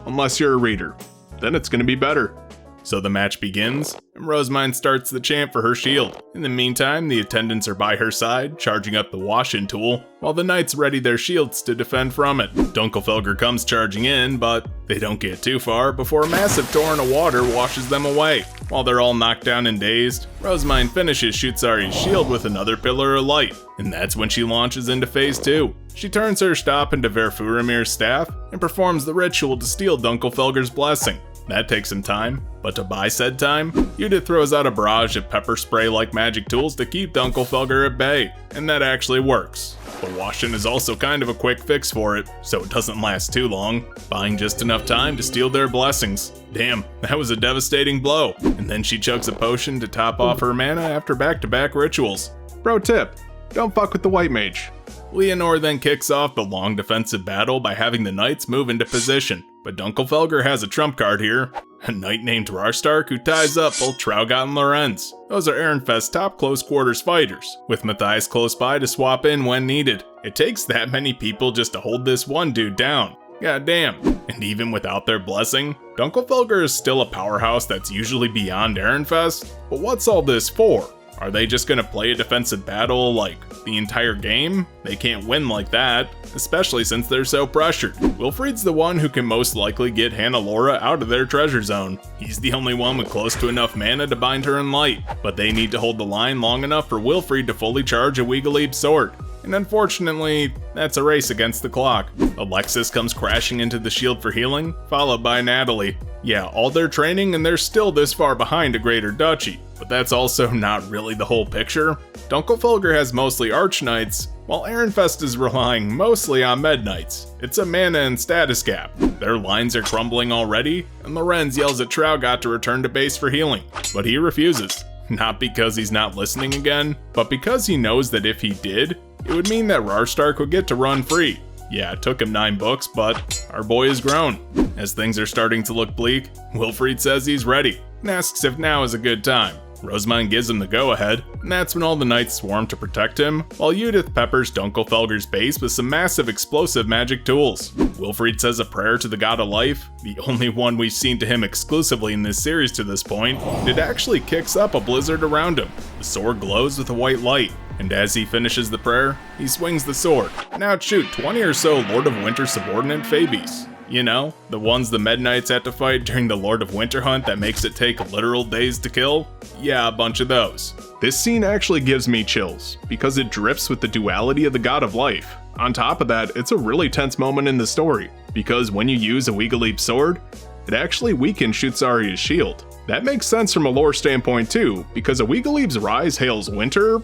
Unless you're a reader. Then it's gonna be better. So the match begins, and Rosemine starts the chant for her shield. In the meantime, the attendants are by her side, charging up the wash-in tool, while the knights ready their shields to defend from it. Dunkelfelger comes charging in, but they don't get too far before a massive torrent of water washes them away. While they're all knocked down and dazed, Rosemine finishes Shutsari's shield with another pillar of light, and that's when she launches into phase 2. She turns her stop into Verfuramir's staff, and performs the ritual to steal Dunkelfelger's blessing. That takes some time, but to buy said time, Judith throws out a barrage of pepper spray-like magic tools to keep Dunkelfelger at bay, and that actually works. The wash-in is also kind of a quick fix for it, so it doesn't last too long, buying just enough time to steal their blessings. Damn, that was a devastating blow. And then she chugs a potion to top off her mana after back-to-back rituals. Pro tip, don't fuck with the white mage. Leonore then kicks off the long defensive battle by having the knights move into position, but Dunkelfelger has a trump card here. A knight named Rarstark who ties up both Traugot and Lorenz. Those are Ehrenfest's top close quarters fighters, with Matthias close by to swap in when needed. It takes that many people just to hold this one dude down. God damn. And even without their blessing, Dunkelfelger is still a powerhouse that's usually beyond Ehrenfest. But what's all this for? Are they just gonna play a defensive battle like the entire game? They can't win like that, especially since they're so pressured. Wilfried's the one who can most likely get Hannelore out of their treasure zone. He's the only one with close to enough mana to bind her in light, but they need to hold the line long enough for Wilfried to fully charge a Wigalieb's sword. And unfortunately, that's a race against the clock. Alexis comes crashing into the shield for healing, followed by Natalie. Yeah, all their training and they're still this far behind a Greater Duchy, but that's also not really the whole picture. Dunkelfelger has mostly Arch Knights, while Ehrenfest is relying mostly on Med Knights. It's a mana and status gap. Their lines are crumbling already, and Lorenz yells at Traugot to return to base for healing, but he refuses. Not because he's not listening again, but because he knows that if he did, it would mean that Rarstark would get to run free. Yeah, it took him 9 books, but our boy has grown. As things are starting to look bleak, Wilfried says he's ready, and asks if now is a good time. Rosemine gives him the go-ahead, and that's when all the knights swarm to protect him, while Judith peppers Dunkelfelger's base with some massive explosive magic tools. Wilfried says a prayer to the god of life, the only one we've seen to him exclusively in this series to this point, and it actually kicks up a blizzard around him. The sword glows with a white light, and as he finishes the prayer, he swings the sword, and out shoot 20 or so Lord of Winter subordinate Phoebes. You know, the ones the Med Knights had to fight during the Lord of Winter hunt that makes it take literal days to kill? Yeah, a bunch of those. This scene actually gives me chills, because it drips with the duality of the god of life. On top of that, it's a really tense moment in the story, because when you use a Wigalieb's sword, it actually weakens Shutsari's shield. That makes sense from a lore standpoint too, because a Wigalieb's rise hails winter,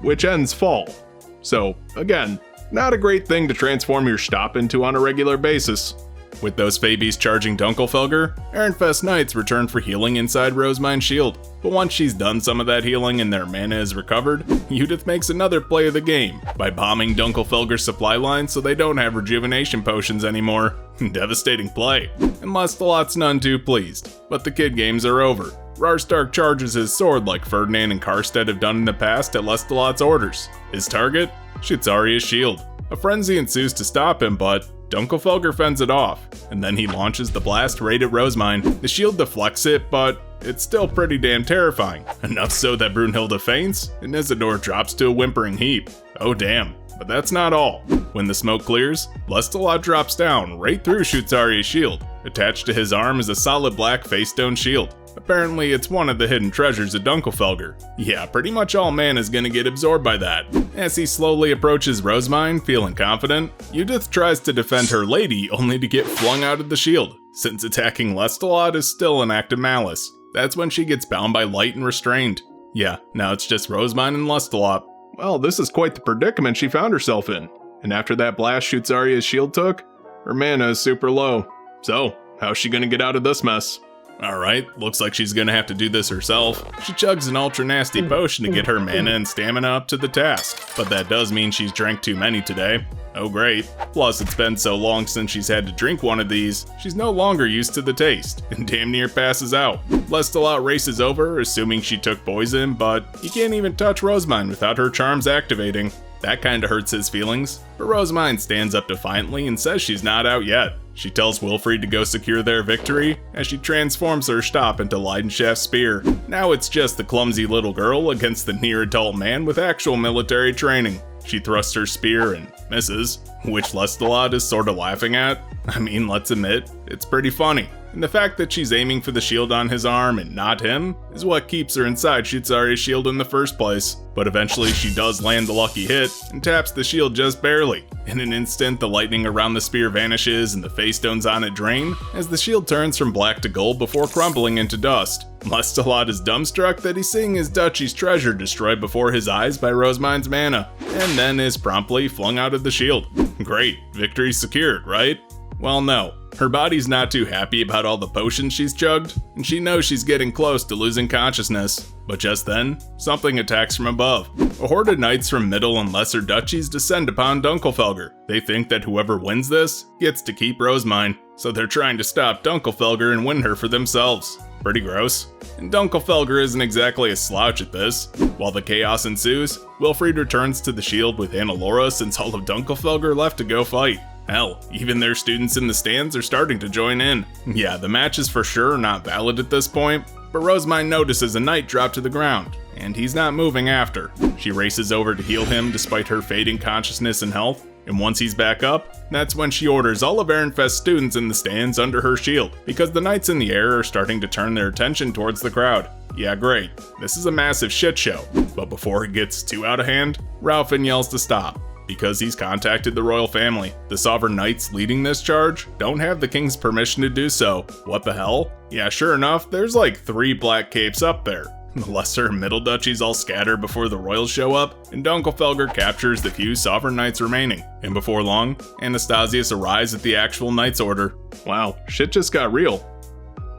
which ends fall. So, again, not a great thing to transform your Stab into on a regular basis. With those Phoebes charging Dunkelfelger, Ehrenfest Knights return for healing inside Rosemine's shield. But once she's done some of that healing and their mana is recovered, Judith makes another play of the game by bombing Dunkelfelger's supply line so they don't have rejuvenation potions anymore. Devastating play. And Lestalot's none too pleased. But the kid games are over. Rarstark charges his sword like Ferdinand and Karstead have done in the past at Lestalot's orders. His target? Shutsari's shield. A frenzy ensues to stop him, but Dunkelfelger fends it off, and then he launches the blast right at Rosemine. The shield deflects it, but it's still pretty damn terrifying. Enough so that Brunhilde faints, and Isidore drops to a whimpering heap. Oh damn. But that's not all. When the smoke clears, Lestalot drops down right through Shutsari's shield. Attached to his arm is a solid black face stone shield. Apparently it's one of the hidden treasures of Dunkelfelger. Yeah, pretty much all mana is gonna get absorbed by that. As he slowly approaches Rosemine, feeling confident, Judith tries to defend her lady only to get flung out of the shield, since attacking Lestalot is still an act of malice. That's when she gets bound by light and restrained. Yeah, now it's just Rosemine and Lestalot. Well, this is quite the predicament she found herself in. And after that blast shoots Arya's shield took, her mana is super low. So, how's she gonna get out of this mess? Alright, looks like she's gonna have to do this herself. She chugs an ultra nasty potion to get her mana and stamina up to the task, but that does mean she's drank too many today. Oh great. Plus it's been so long since she's had to drink one of these, she's no longer used to the taste, and damn near passes out. Lestalot races over, assuming she took poison, but he can't even touch Rosemine without her charms activating. That kinda hurts his feelings, but Rosemine stands up defiantly and says she's not out yet. She tells Wilfried to go secure their victory as she transforms her Stab into Leidenschaft's spear. Now it's just the clumsy little girl against the near-adult man with actual military training. She thrusts her spear and misses, which Lestalot is sorta laughing at. I mean, let's admit, it's pretty funny. And the fact that she's aiming for the shield on his arm and not him is what keeps her inside Shitsari's shield in the first place. But eventually she does land the lucky hit and taps the shield just barely. In an instant, the lightning around the spear vanishes and the face stones on it drain as the shield turns from black to gold before crumbling into dust. Lestalot is dumbstruck that he's seeing his duchy's treasure destroyed before his eyes by Rosemine's mana, and then is promptly flung out of the shield. Great, victory secured, right? Well, no. Her body's not too happy about all the potions she's chugged, and she knows she's getting close to losing consciousness. But just then, something attacks from above. A horde of knights from middle and lesser duchies descend upon Dunkelfelger. They think that whoever wins this gets to keep Rosemine, so they're trying to stop Dunkelfelger and win her for themselves. Pretty gross. And Dunkelfelger isn't exactly a slouch at this. While the chaos ensues, Wilfried returns to the shield with Annalora since all of Dunkelfelger left to go fight. Hell, even their students in the stands are starting to join in. Yeah, the match is for sure not valid at this point, but Rosemine notices a knight drop to the ground, and he's not moving after. She races over to heal him despite her fading consciousness and health, and once he's back up, that's when she orders all of Ehrenfest's students in the stands under her shield, because the knights in the air are starting to turn their attention towards the crowd. Yeah, great. This is a massive shit show. But before it gets too out of hand, Ralphin yells to stop, because he's contacted the royal family. The sovereign knights leading this charge don't have the king's permission to do so. What the hell? Yeah, sure enough, there's like 3 black capes up there. The lesser and middle duchies all scatter before the royals show up, and Dunkelfelger captures the few sovereign knights remaining. And before long, Anastasius arrives at the actual knight's order. Wow, shit just got real.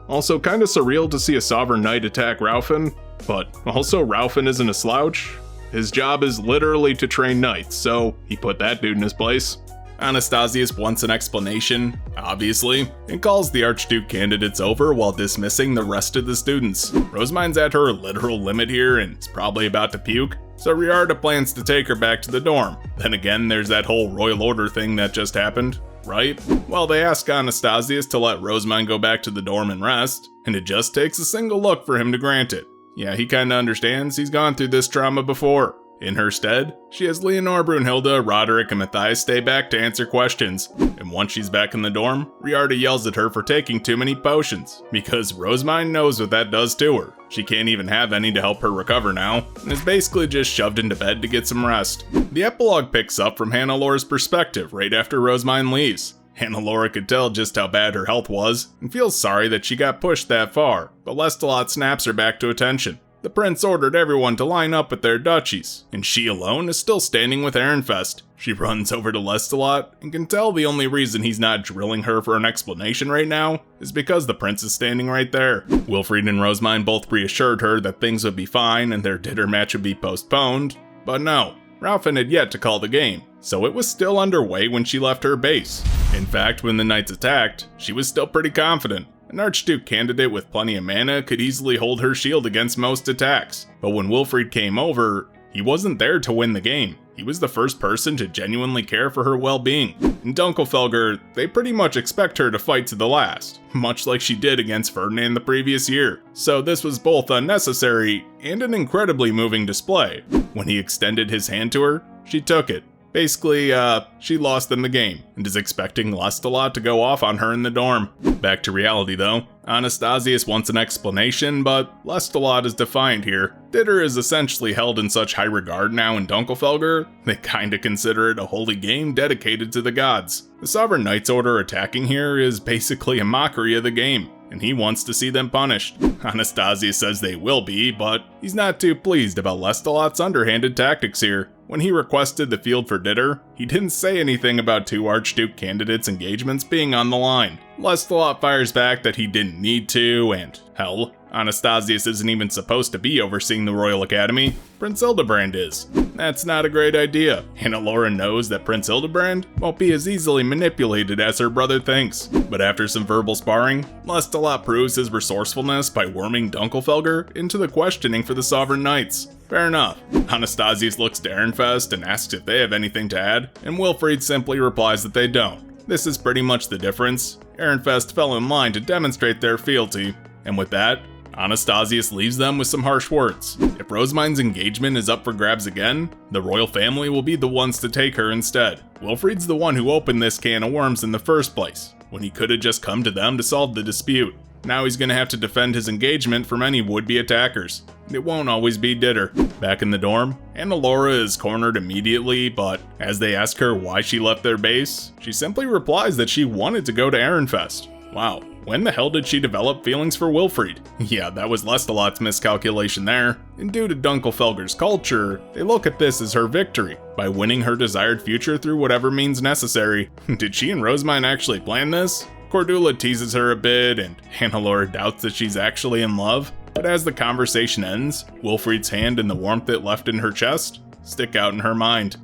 Also kinda surreal to see a sovereign knight attack Ralphin, but also Ralphin isn't a slouch. His job is literally to train knights, so he put that dude in his place. Anastasius wants an explanation, obviously, and calls the Archduke candidates over while dismissing the rest of the students. Rosemine's at her literal limit here and is probably about to puke, so Riarda plans to take her back to the dorm. Then again, there's that whole royal order thing that just happened, right? Well, they ask Anastasius to let Rosemine go back to the dorm and rest, and it just takes a single look for him to grant it. Yeah, he kinda understands, he's gone through this trauma before. In her stead, she has Leonore, Brunhilde, Roderick, and Matthias stay back to answer questions. And once she's back in the dorm, Riarda yells at her for taking too many potions, because Rosemine knows what that does to her. She can't even have any to help her recover now, and is basically just shoved into bed to get some rest. The epilogue picks up from Hannalora's perspective right after Rosemine leaves. Hannalora could tell just how bad her health was, and feels sorry that she got pushed that far, but Lestalot snaps her back to attention. The prince ordered everyone to line up at their duchies, and she alone is still standing with Ehrenfest. She runs over to Lestalot, and can tell the only reason he's not drilling her for an explanation right now is because the prince is standing right there. Wilfried and Rosemine both reassured her that things would be fine and their dinner match would be postponed, but no, Ralphin had yet to call the game, so it was still underway when she left her base. In fact, when the knights attacked, she was still pretty confident. An Archduke candidate with plenty of mana could easily hold her shield against most attacks, but when Wilfried came over, he wasn't there to win the game. He was the first person to genuinely care for her well-being. In Dunkelfelger, they pretty much expect her to fight to the last, much like she did against Ferdinand the previous year. So this was both unnecessary and an incredibly moving display. When he extended his hand to her, she took it. Basically, she lost them the game, and is expecting Lestalot to go off on her in the dorm. Back to reality though. Anastasius wants an explanation, but Lestalot is defiant here. Ditter is essentially held in such high regard now in Dunkelfelger, they kinda consider it a holy game dedicated to the gods. The Sovereign Knights Order attacking here is basically a mockery of the game. and he wants to see them punished. Anastasia says they will be, but he's not too pleased about Lestalot's underhanded tactics here. When he requested the field for Ditter, he didn't say anything about 2 Archduke candidates' engagements being on the line. Lestalot fires back that he didn't need to, and hell, Anastasius isn't even supposed to be overseeing the Royal Academy. Prince Hildebrand is. That's not a great idea. Hannelore knows that Prince Hildebrand won't be as easily manipulated as her brother thinks. But after some verbal sparring, Lestalot proves his resourcefulness by worming Dunkelfelger into the questioning for the Sovereign Knights. Fair enough. Anastasius looks to Ehrenfest and asks if they have anything to add, and Wilfried simply replies that they don't. This is pretty much the difference. Ehrenfest fell in line to demonstrate their fealty, and with that, Anastasius leaves them with some harsh words. If Rosemine's engagement is up for grabs again, the royal family will be the ones to take her instead. Wilfried's the one who opened this can of worms in the first place, when he could have just come to them to solve the dispute. Now he's gonna have to defend his engagement from any would-be attackers. It won't always be Ditter. Back in the dorm, Hannelore is cornered immediately, but as they ask her why she left their base, she simply replies that she wanted to go to Ehrenfest. Wow, when the hell did she develop feelings for Wilfried? Yeah, that was Lestalot's miscalculation there. And due to Dunkelfelger's culture, they look at this as her victory, by winning her desired future through whatever means necessary. Did she and Rosemine actually plan this? Cordula teases her a bit, and Hannelore doubts that she's actually in love. But as the conversation ends, Wilfried's hand and the warmth it left in her chest stick out in her mind.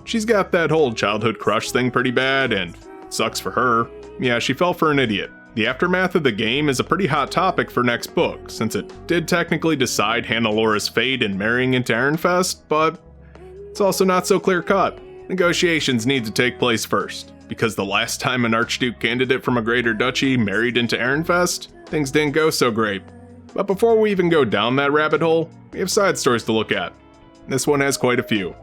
She's got that whole childhood crush thing pretty bad, and sucks for her. Yeah, she fell for an idiot. The aftermath of the game is a pretty hot topic for next book, since it did technically decide Hannelore's fate in marrying into Ehrenfest, but it's also not so clear-cut. Negotiations need to take place first, because the last time an Archduke candidate from a greater duchy married into Ehrenfest, things didn't go so great. But before we even go down that rabbit hole, we have side stories to look at. This one has quite a few.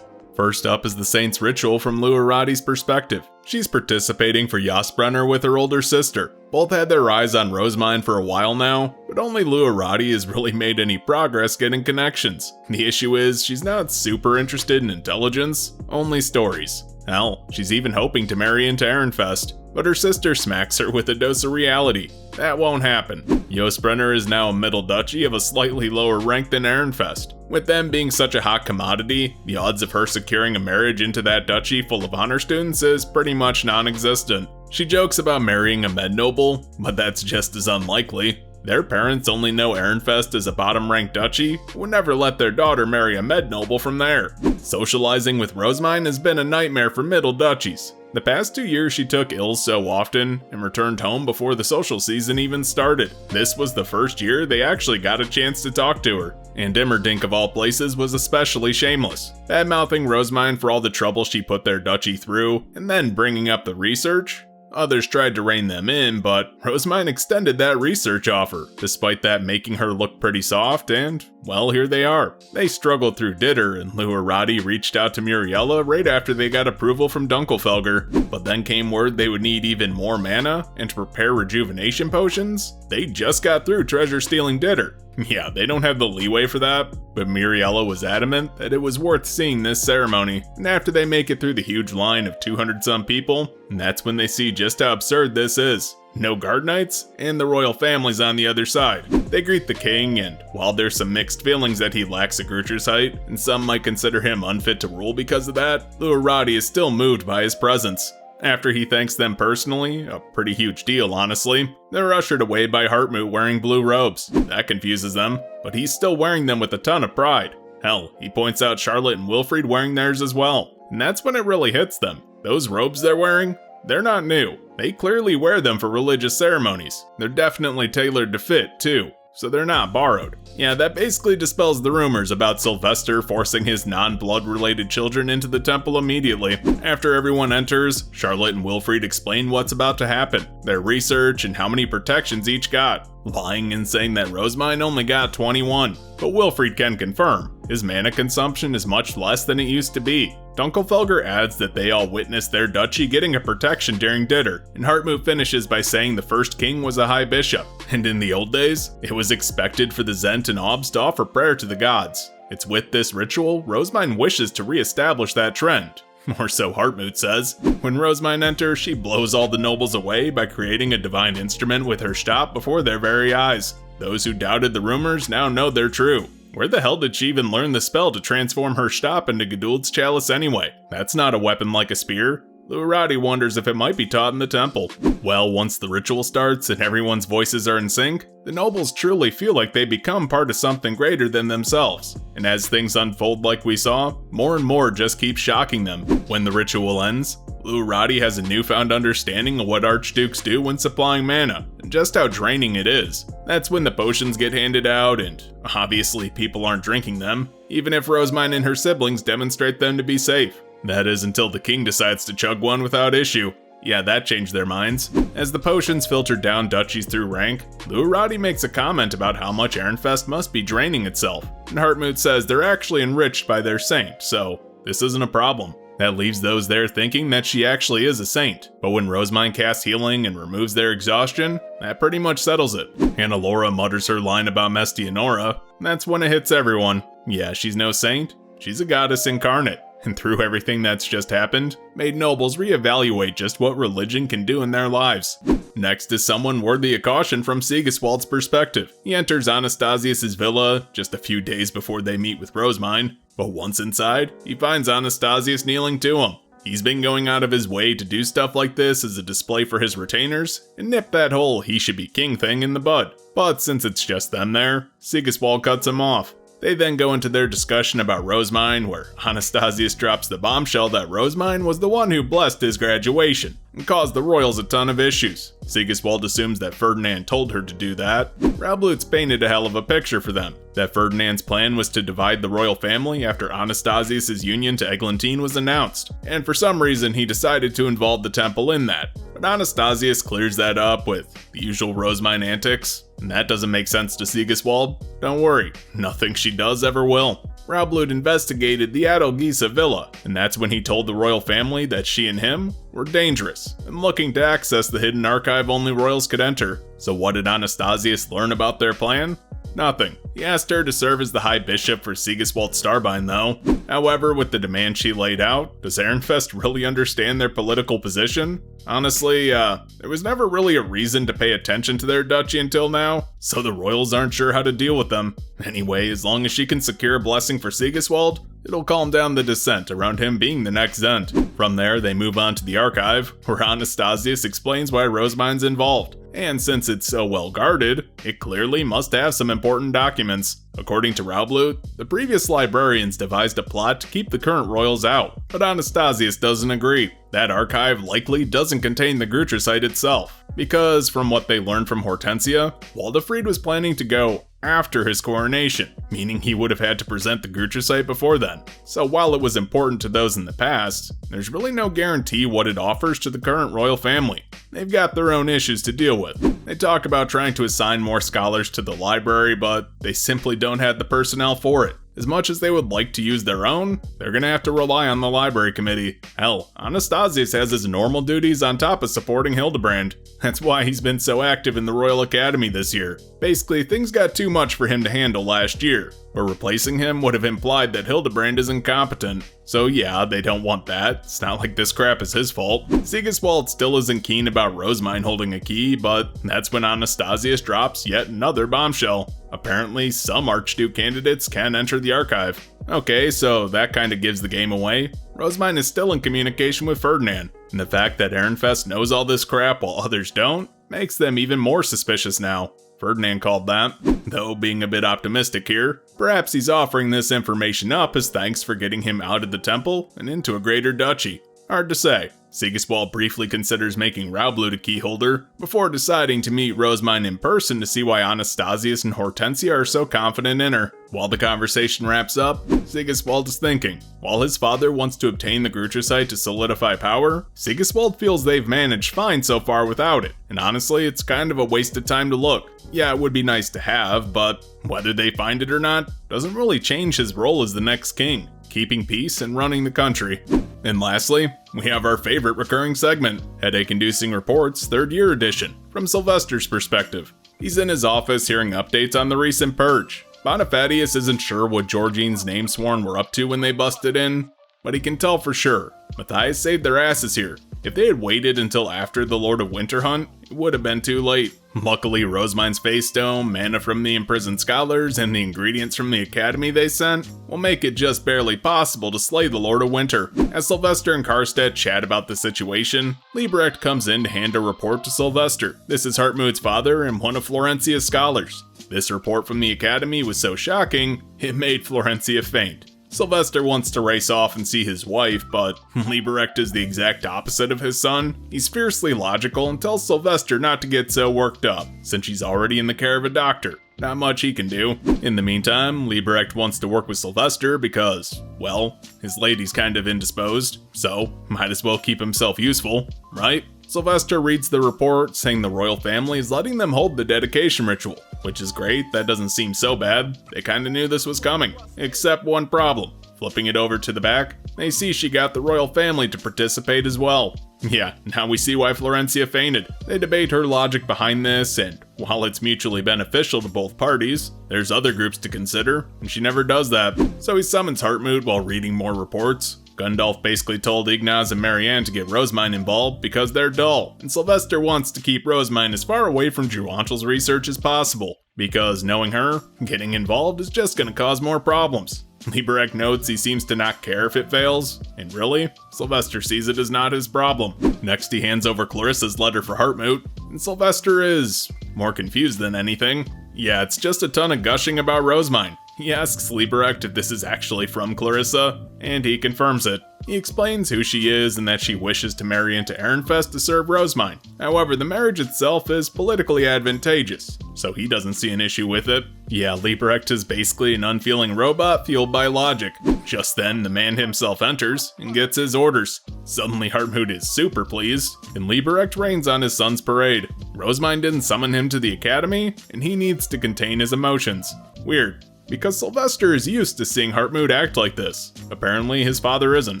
First up is the Saint's Ritual from Luaradi's perspective. She's participating for Jasbrenner with her older sister. Both had their eyes on Rosemine for a while now, but only Luaradi has really made any progress getting connections. The issue is, she's not super interested in intelligence, only stories. Hell, she's even hoping to marry into Ehrenfest, but her sister smacks her with a dose of reality. That won't happen. Jasbrenner is now a middle duchy of a slightly lower rank than Ehrenfest. With them being such a hot commodity, the odds of her securing a marriage into that duchy full of honor students is pretty much non-existent. She jokes about marrying a med noble, but that's just as unlikely. Their parents only know Ehrenfest is a bottom-ranked duchy, would never let their daughter marry a med noble from there. Socializing with Rosemine has been a nightmare for middle duchies. The past 2 years she took ills so often and returned home before the social season even started. This was the first year they actually got a chance to talk to her. And Immerdink of all places was especially shameless, bad-mouthing Rosemine for all the trouble she put their duchy through, and then bringing up the research. Others tried to rein them in, but Rosemine extended that research offer, despite that making her look pretty soft, and, well, here they are. They struggled through Ditter, and Luaradi reached out to Muriella right after they got approval from Dunkelfelger, but then came word they would need even more mana, and to prepare rejuvenation potions, they just got through treasure-stealing Ditter. Yeah, they don't have the leeway for that, but Muriella was adamant that it was worth seeing this ceremony, and after they make it through the huge line of 200-some people, that's when they see just how absurd this is. No guard knights, and the royal family's on the other side. They greet the king, and while there's some mixed feelings that he lacks a Grucher's height, and some might consider him unfit to rule because of that, Luaradi is still moved by his presence. After he thanks them personally, a pretty huge deal honestly, they're ushered away by Hartmut wearing blue robes. That confuses them, but he's still wearing them with a ton of pride. Hell, he points out Charlotte and Wilfried wearing theirs as well. And that's when it really hits them. Those robes they're wearing, they're not new. They clearly wear them for religious ceremonies. They're definitely tailored to fit, too. So they're not borrowed. Yeah, that basically dispels the rumors about Sylvester forcing his non-blood related children into the temple immediately. After everyone enters, Charlotte and Wilfried explain what's about to happen, their research, and how many protections each got, lying and saying that Rosemine only got 21. But Wilfried can confirm, his mana consumption is much less than it used to be. Dunkelfelger adds that they all witnessed their duchy getting a protection during Ditter, and Hartmut finishes by saying the first king was a high bishop, and in the old days, it was expected for the Zent and Obs to offer prayer to the gods. It's with this ritual, Rosemine wishes to re-establish that trend. Or so Hartmut says. When Rosemine enters, she blows all the nobles away by creating a divine instrument with her Stab before their very eyes. Those who doubted the rumors now know they're true. Where the hell did she even learn the spell to transform her Stab into Geduld's chalice anyway? That's not a weapon like a spear. Luarati wonders if it might be taught in the temple. Well, once the ritual starts and everyone's voices are in sync, the nobles truly feel like they become part of something greater than themselves. And as things unfold like we saw, more and more just keep shocking them. When the ritual ends, Luarati has a newfound understanding of what archdukes do when supplying mana, and just how draining it is. That's when the potions get handed out, and obviously people aren't drinking them, even if Rosemine and her siblings demonstrate them to be safe. That is until the king decides to chug one without issue. Yeah, that changed their minds. As the potions filter down duchies through rank, Luarati makes a comment about how much Ehrenfest must be draining itself, and Hartmut says they're actually enriched by their saint, so this isn't a problem. That leaves those there thinking that she actually is a saint, but when Rosemine casts healing and removes their exhaustion, that pretty much settles it. Hannelore mutters her line about Mestianora, and that's when it hits everyone. Yeah, she's no saint, she's a goddess incarnate. And through everything that's just happened, made nobles reevaluate just what religion can do in their lives. Next is someone worthy of caution from Sigiswald's perspective. He enters Anastasius' villa just a few days before they meet with Rosemine, but once inside, he finds Anastasius kneeling to him. He's been going out of his way to do stuff like this as a display for his retainers, and nip that whole he should be king thing in the bud. But since it's just them there, Sigiswald cuts him off. They then go into their discussion about Rosemine, where Anastasius drops the bombshell that Rosemine was the one who blessed his graduation, and caused the royals a ton of issues. Sigiswald assumes that Ferdinand told her to do that. Rablut's painted a hell of a picture for them, that Ferdinand's plan was to divide the royal family after Anastasius' union to Eglantine was announced, and for some reason he decided to involve the temple in that. But Anastasius clears that up with the usual Rosemine antics, and that doesn't make sense to Sigiswald. Don't worry, nothing she does ever will. Rablut investigated the Adelgisa villa, and that's when he told the royal family that she and him were dangerous, and looking to access the hidden archive only royals could enter. So what did Anastasius learn about their plan? Nothing. He asked her to serve as the High Bishop for Sigiswald Starbine though. However, with the demand she laid out, does Ehrenfest really understand their political position? Honestly, there was never really a reason to pay attention to their duchy until now, so the royals aren't sure how to deal with them. Anyway, as long as she can secure a blessing for Sigiswald, it'll calm down the dissent around him being the next Zend. From there, they move on to the archive, where Anastasius explains why Rosemine's involved. And since it's so well guarded, it clearly must have some important documents. According to Raublut, the previous librarians devised a plot to keep the current royals out, but Anastasius doesn't agree. That archive likely doesn't contain the Grutricite itself, because from what they learned from Hortensia, Waldefried was planning to go after his coronation, meaning he would have had to present the Grutricite before then. So while it was important to those in the past, there's really no guarantee what it offers to the current royal family. They've got their own issues to deal with. They talk about trying to assign more scholars to the library, but they simply don't have the personnel for it. As much as they would like to use their own, they're gonna have to rely on the library committee. Hell, Anastasius has his normal duties on top of supporting Hildebrand. That's why he's been so active in the Royal Academy this year. Basically, things got too much for him to handle last year, but replacing him would have implied that Hildebrand is incompetent. So yeah, they don't want that. It's not like this crap is his fault. Sigiswald still isn't keen about Rosemine holding a key, but that's when Anastasius drops yet another bombshell. Apparently, some Archduke candidates can enter the archive. Okay, so that kinda gives the game away. Rosemine is still in communication with Ferdinand, and the fact that Ehrenfest knows all this crap while others don't, makes them even more suspicious now. Ferdinand called that, though being a bit optimistic here. Perhaps he's offering this information up as thanks for getting him out of the temple and into a greater duchy. Hard to say. Sigiswald briefly considers making Raublut a key holder, before deciding to meet Rosemine in person to see why Anastasius and Hortensia are so confident in her. While the conversation wraps up, Sigiswald is thinking. While his father wants to obtain the Grutricite to solidify power, Sigiswald feels they've managed fine so far without it, and honestly, it's kind of a waste of time to look. Yeah, it would be nice to have, but whether they find it or not, doesn't really change his role as the next king, keeping peace and running the country. And lastly, we have our favorite recurring segment, Headache-Inducing Reports 3rd Year Edition, from Sylvester's perspective. He's in his office hearing updates on the recent purge. Bonifatius isn't sure what Georgine's namesworn were up to when they busted in, but he can tell for sure. Matthias saved their asses here. If they had waited until after the Lord of Winterhunt, it would have been too late. Luckily, Rosemine's face stone, mana from the imprisoned scholars, and the ingredients from the academy they sent will make it just barely possible to slay the Lord of Winter. As Sylvester and Karstedt chat about the situation, Liebrecht comes in to hand a report to Sylvester. This is Hartmut's father and one of Florencia's scholars. This report from the academy was so shocking, it made Florencia faint. Sylvester wants to race off and see his wife, but Liebrecht is the exact opposite of his son. He's fiercely logical and tells Sylvester not to get so worked up, since she's already in the care of a doctor. Not much he can do. In the meantime, Liebrecht wants to work with Sylvester because, well, his lady's kind of indisposed, so might as well keep himself useful, right? Sylvester reads the report saying the royal family is letting them hold the dedication ritual, which is great. That doesn't seem so bad. They kinda knew this was coming. Except one problem. Flipping it over to the back, they see she got the royal family to participate as well. Yeah, now we see why Florencia fainted. They debate her logic behind this, and while it's mutually beneficial to both parties, there's other groups to consider, and she never does that. So he summons Hartmut while reading more reports. Gundalf basically told Ignaz and Marianne to get Rosemine involved because they're dull, and Sylvester wants to keep Rosemine as far away from Juanchel's research as possible, because knowing her, getting involved is just gonna cause more problems. Liebrecht notes he seems to not care if it fails, and really, Sylvester sees it as not his problem. Next he hands over Clarissa's letter for Hartmut, and Sylvester is more confused than anything. Yeah, it's just a ton of gushing about Rosemine. He asks Liebrecht if this is actually from Clarissa, and he confirms it. He explains who she is and that she wishes to marry into Ehrenfest to serve Rosemine. However, the marriage itself is politically advantageous, so he doesn't see an issue with it. Yeah, Liebrecht is basically an unfeeling robot fueled by logic. Just then, the man himself enters and gets his orders. Suddenly, Hartmut is super pleased, and Liebrecht rains on his son's parade. Rosemine didn't summon him to the academy, and he needs to contain his emotions. Weird, because Sylvester is used to seeing Hartmut act like this. Apparently, his father isn't.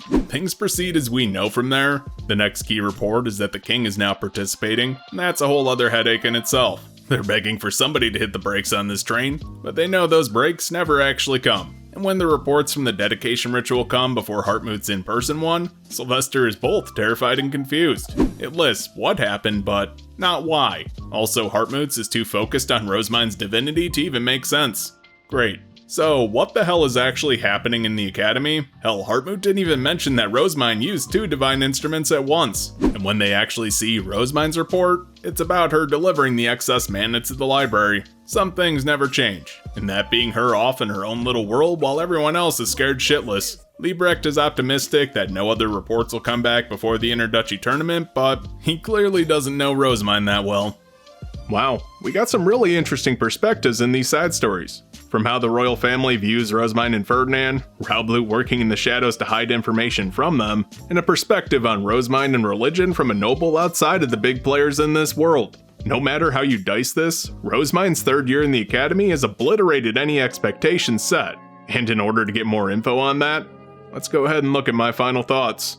Things proceed as we know from there. The next key report is that the king is now participating, and that's a whole other headache in itself. They're begging for somebody to hit the brakes on this train, but they know those brakes never actually come. And when the reports from the dedication ritual come before Hartmut's in-person one, Sylvester is both terrified and confused. It lists what happened, but not why. Also, Hartmut's is too focused on Rosemine's divinity to even make sense. Great. So, what the hell is actually happening in the academy? Hell, Hartmut didn't even mention that Rosemine used 2 divine instruments at once. And when they actually see Rosemine's report, it's about her delivering the excess mana to the library. Some things never change, and that being her off in her own little world while everyone else is scared shitless. Liebrecht is optimistic that no other reports will come back before the Interduchy tournament, but he clearly doesn't know Rosemine that well. Wow, we got some really interesting perspectives in these side stories. From how the royal family views Rosemine and Ferdinand, Raublut working in the shadows to hide information from them, and a perspective on Rosemine and religion from a noble outside of the big players in this world. No matter how you dice this, Rosemine's 3rd year in the academy has obliterated any expectations set. And in order to get more info on that, let's go ahead and look at my final thoughts.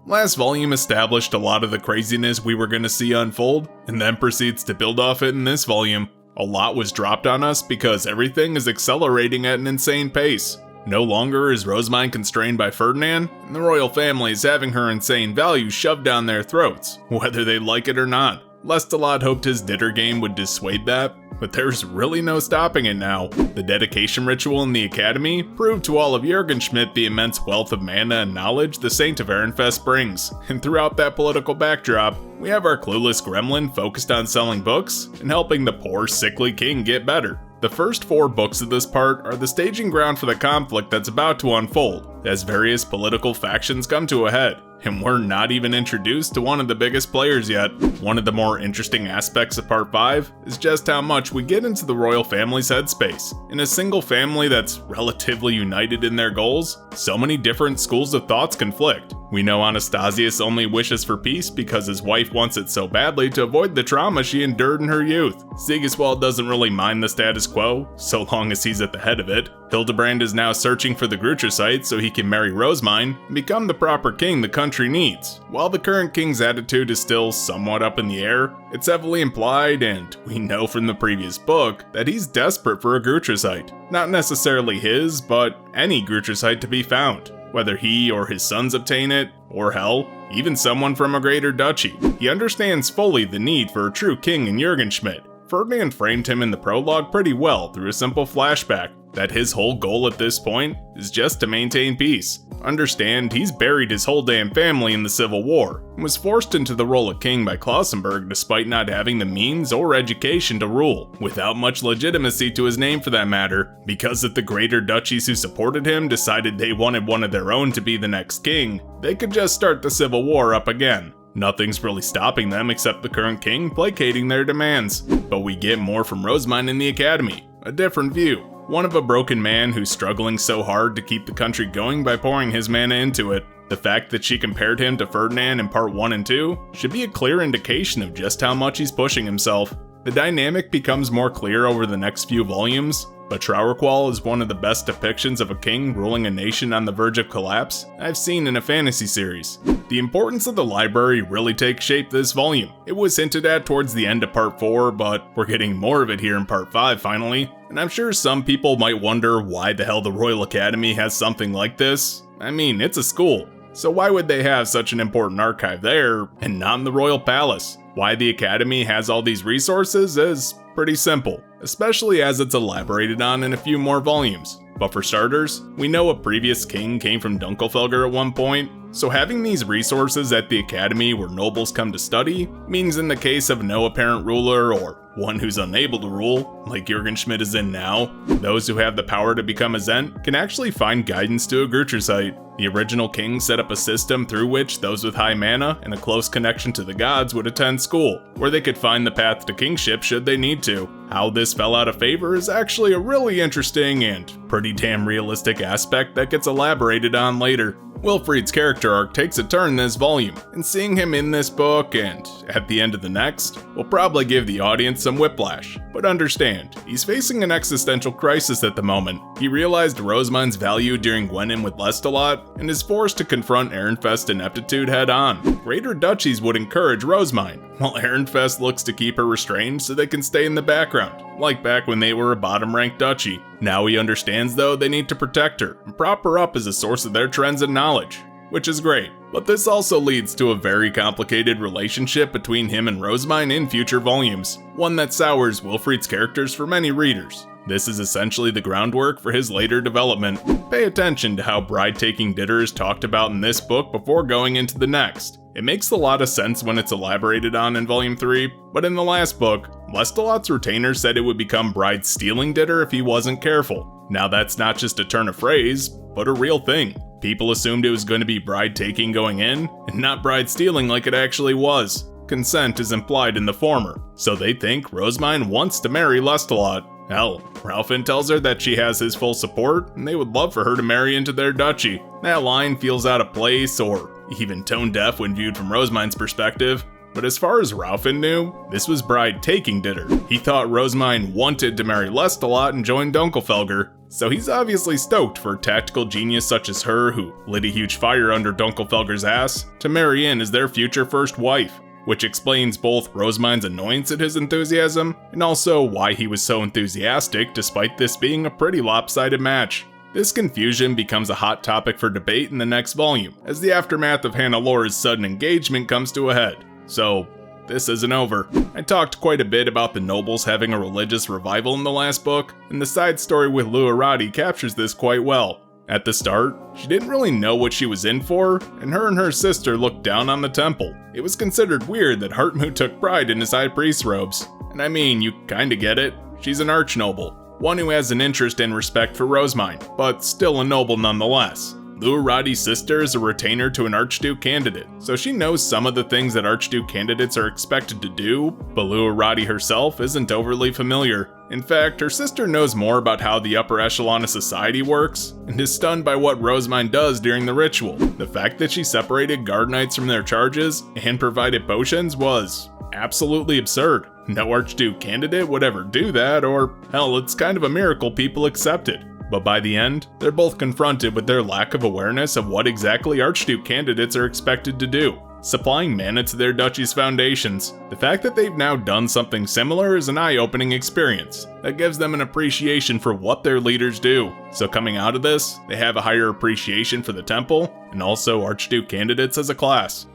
Last volume established a lot of the craziness we were going to see unfold, and then proceeds to build off it in this volume. A lot was dropped on us because everything is accelerating at an insane pace. No longer is Rosemine constrained by Ferdinand, and the royal family is having her insane values shoved down their throats, whether they like it or not. Lestalot hoped his Ditter game would dissuade that, but there's really no stopping it now. The dedication ritual in the academy proved to all of Jürgenschmidt the immense wealth of mana and knowledge the Saint of Ehrenfest brings, and throughout that political backdrop, we have our clueless gremlin focused on selling books and helping the poor, sickly king get better. The first 4 books of this part are the staging ground for the conflict that's about to unfold, as various political factions come to a head. And we're not even introduced to one of the biggest players yet. One of the more interesting aspects of Part 5 is just how much we get into the royal family's headspace. In a single family that's relatively united in their goals, so many different schools of thoughts conflict. We know Anastasius only wishes for peace because his wife wants it so badly to avoid the trauma she endured in her youth. Sigiswald doesn't really mind the status quo, so long as he's at the head of it. Hildebrand is now searching for the Grutricite so he can marry Rosemine and become the proper king the country needs. While the current king's attitude is still somewhat up in the air, it's heavily implied, and we know from the previous book, that he's desperate for a Grutricite. Not necessarily his, but any Grutricite to be found. whether he or his sons obtain it, or hell, even someone from a greater duchy. He understands fully the need for a true king in Jürgenschmidt. Ferdinand framed him in the prologue pretty well through a simple flashback that his whole goal at this point is just to maintain peace. Understand, he's buried his whole damn family in the Civil War, and was forced into the role of king by Klausenberg despite not having the means or education to rule, without much legitimacy to his name for that matter, because if the greater duchies who supported him decided they wanted one of their own to be the next king, they could just start the Civil War up again. Nothing's really stopping them except the current king placating their demands. But we get more from Rosamund in the academy, a different view. One of a broken man who's struggling so hard to keep the country going by pouring his mana into it. The fact that she compared him to Ferdinand in part 1 and 2 should be a clear indication of just how much he's pushing himself. The dynamic becomes more clear over the next few volumes, but Traurqual is one of the best depictions of a king ruling a nation on the verge of collapse I've seen in a fantasy series. The importance of the library really takes shape this volume. It was hinted at towards the end of part 4, but we're getting more of it here in part 5 finally, and I'm sure some people might wonder why the hell the Royal Academy has something like this. I mean, it's a school, so why would they have such an important archive there and not in the Royal Palace? Why the Academy has all these resources is pretty simple, especially as it's elaborated on in a few more volumes. But for starters, we know a previous king came from Dunkelfelger at one point, so having these resources at the Academy where nobles come to study means in the case of no apparent ruler or one who's unable to rule, like Jürgenschmidt is in now, those who have the power to become a Zent can actually find guidance to a Grutrusite. The original king set up a system through which those with high mana and a close connection to the gods would attend school, where they could find the path to kingship should they need to. How this fell out of favor is actually a really interesting and pretty damn realistic aspect that gets elaborated on later. Wilfried's character arc takes a turn this volume, and seeing him in this book and at the end of the next will probably give the audience some whiplash. But understand, he's facing an existential crisis at the moment. He realized Rosamund's value during Gwenin with Lestalot, and is forced to confront Ehrenfest's ineptitude head on. Greater duchies would encourage Rosamund, while Ehrenfest looks to keep her restrained so they can stay in the background, like back when they were a bottom-ranked duchy. Now he understands though they need to protect her and prop her up as a source of their trends and knowledge, which is great. But this also leads to a very complicated relationship between him and Rosamund in future volumes, one that sours Wilfried's characters for many readers. This is essentially the groundwork for his later development. Pay attention to how bride-taking Ditter is talked about in this book before going into the next. It makes a lot of sense when it's elaborated on in Volume 3, but in the last book, Lestalot's retainer said it would become bride-stealing Ditter if he wasn't careful. Now that's not just a turn of phrase, but a real thing. People assumed it was going to be bride-taking going in, and not bride-stealing like it actually was. Consent is implied in the former, so they think Rosamund wants to marry Lestalot. Hell, Ralphin tells her that she has his full support, and they would love for her to marry into their duchy. That line feels out of place, or even tone-deaf when viewed from Rosamund's perspective. But as far as Ralphin knew, this was bride-taking Ditter. He thought Rosamund wanted to marry Lestalot and join Dunkelfelger, so he's obviously stoked for a tactical genius such as her, who lit a huge fire under Dunkelfelger's ass, to marry in as their future first wife. Which explains both Rosamund's annoyance at his enthusiasm, and also why he was so enthusiastic despite this being a pretty lopsided match. This confusion becomes a hot topic for debate in the next volume, as the aftermath of Hannelor's sudden engagement comes to a head. So, this isn't over. I talked quite a bit about the nobles having a religious revival in the last book, and the side story with Luarati captures this quite well. At the start, she didn't really know what she was in for, and her sister looked down on the temple. It was considered weird that Hartmut took pride in his high priest robes. And I mean, you kinda get it. She's an archnoble, one who has an interest and respect for Rosamund, but still a noble nonetheless. Luarati's sister is a retainer to an Archduke candidate, so she knows some of the things that Archduke candidates are expected to do, but Luarati herself isn't overly familiar. In fact, her sister knows more about how the upper echelon of society works, and is stunned by what Rosamund does during the ritual. The fact that she separated guard knights from their charges and provided potions was absolutely absurd. No Archduke candidate would ever do that, or hell, it's kind of a miracle people accepted. But by the end, they're both confronted with their lack of awareness of what exactly Archduke candidates are expected to do. supplying mana to their duchy's foundations. The fact that they've now done something similar is an eye-opening experience that gives them an appreciation for what their leaders do. So coming out of this, they have a higher appreciation for the temple, and also Archduke candidates as a class.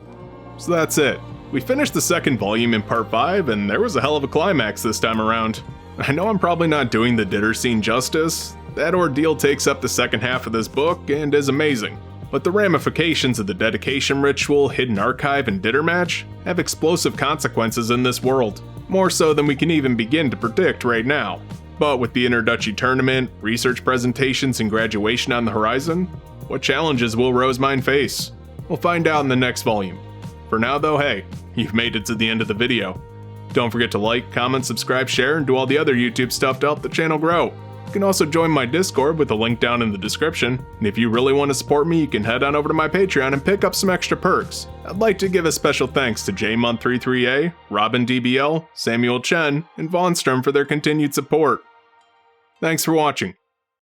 So that's it. We finished the second volume in part 5, and there was a hell of a climax this time around. I know I'm probably not doing the Ditter scene justice. That ordeal takes up the second half of this book and is amazing. But the ramifications of the dedication ritual, hidden archive, and Ditter match have explosive consequences in this world, more so than we can even begin to predict right now. But with the Interduchy tournament, research presentations, and graduation on the horizon, what challenges will Rosemine face? We'll find out in the next volume. For now though, hey, you've made it to the end of the video. Don't forget to like, comment, subscribe, share, and do all the other YouTube stuff to help the channel grow. You can also join my Discord with a link down in the description, and if you really want to support me, you can head on over to my Patreon and pick up some extra perks. I'd like to give a special thanks to JMonth33A, Robin DBL, Samuel Chen, and Von Strom for their continued support. Thanks for watching.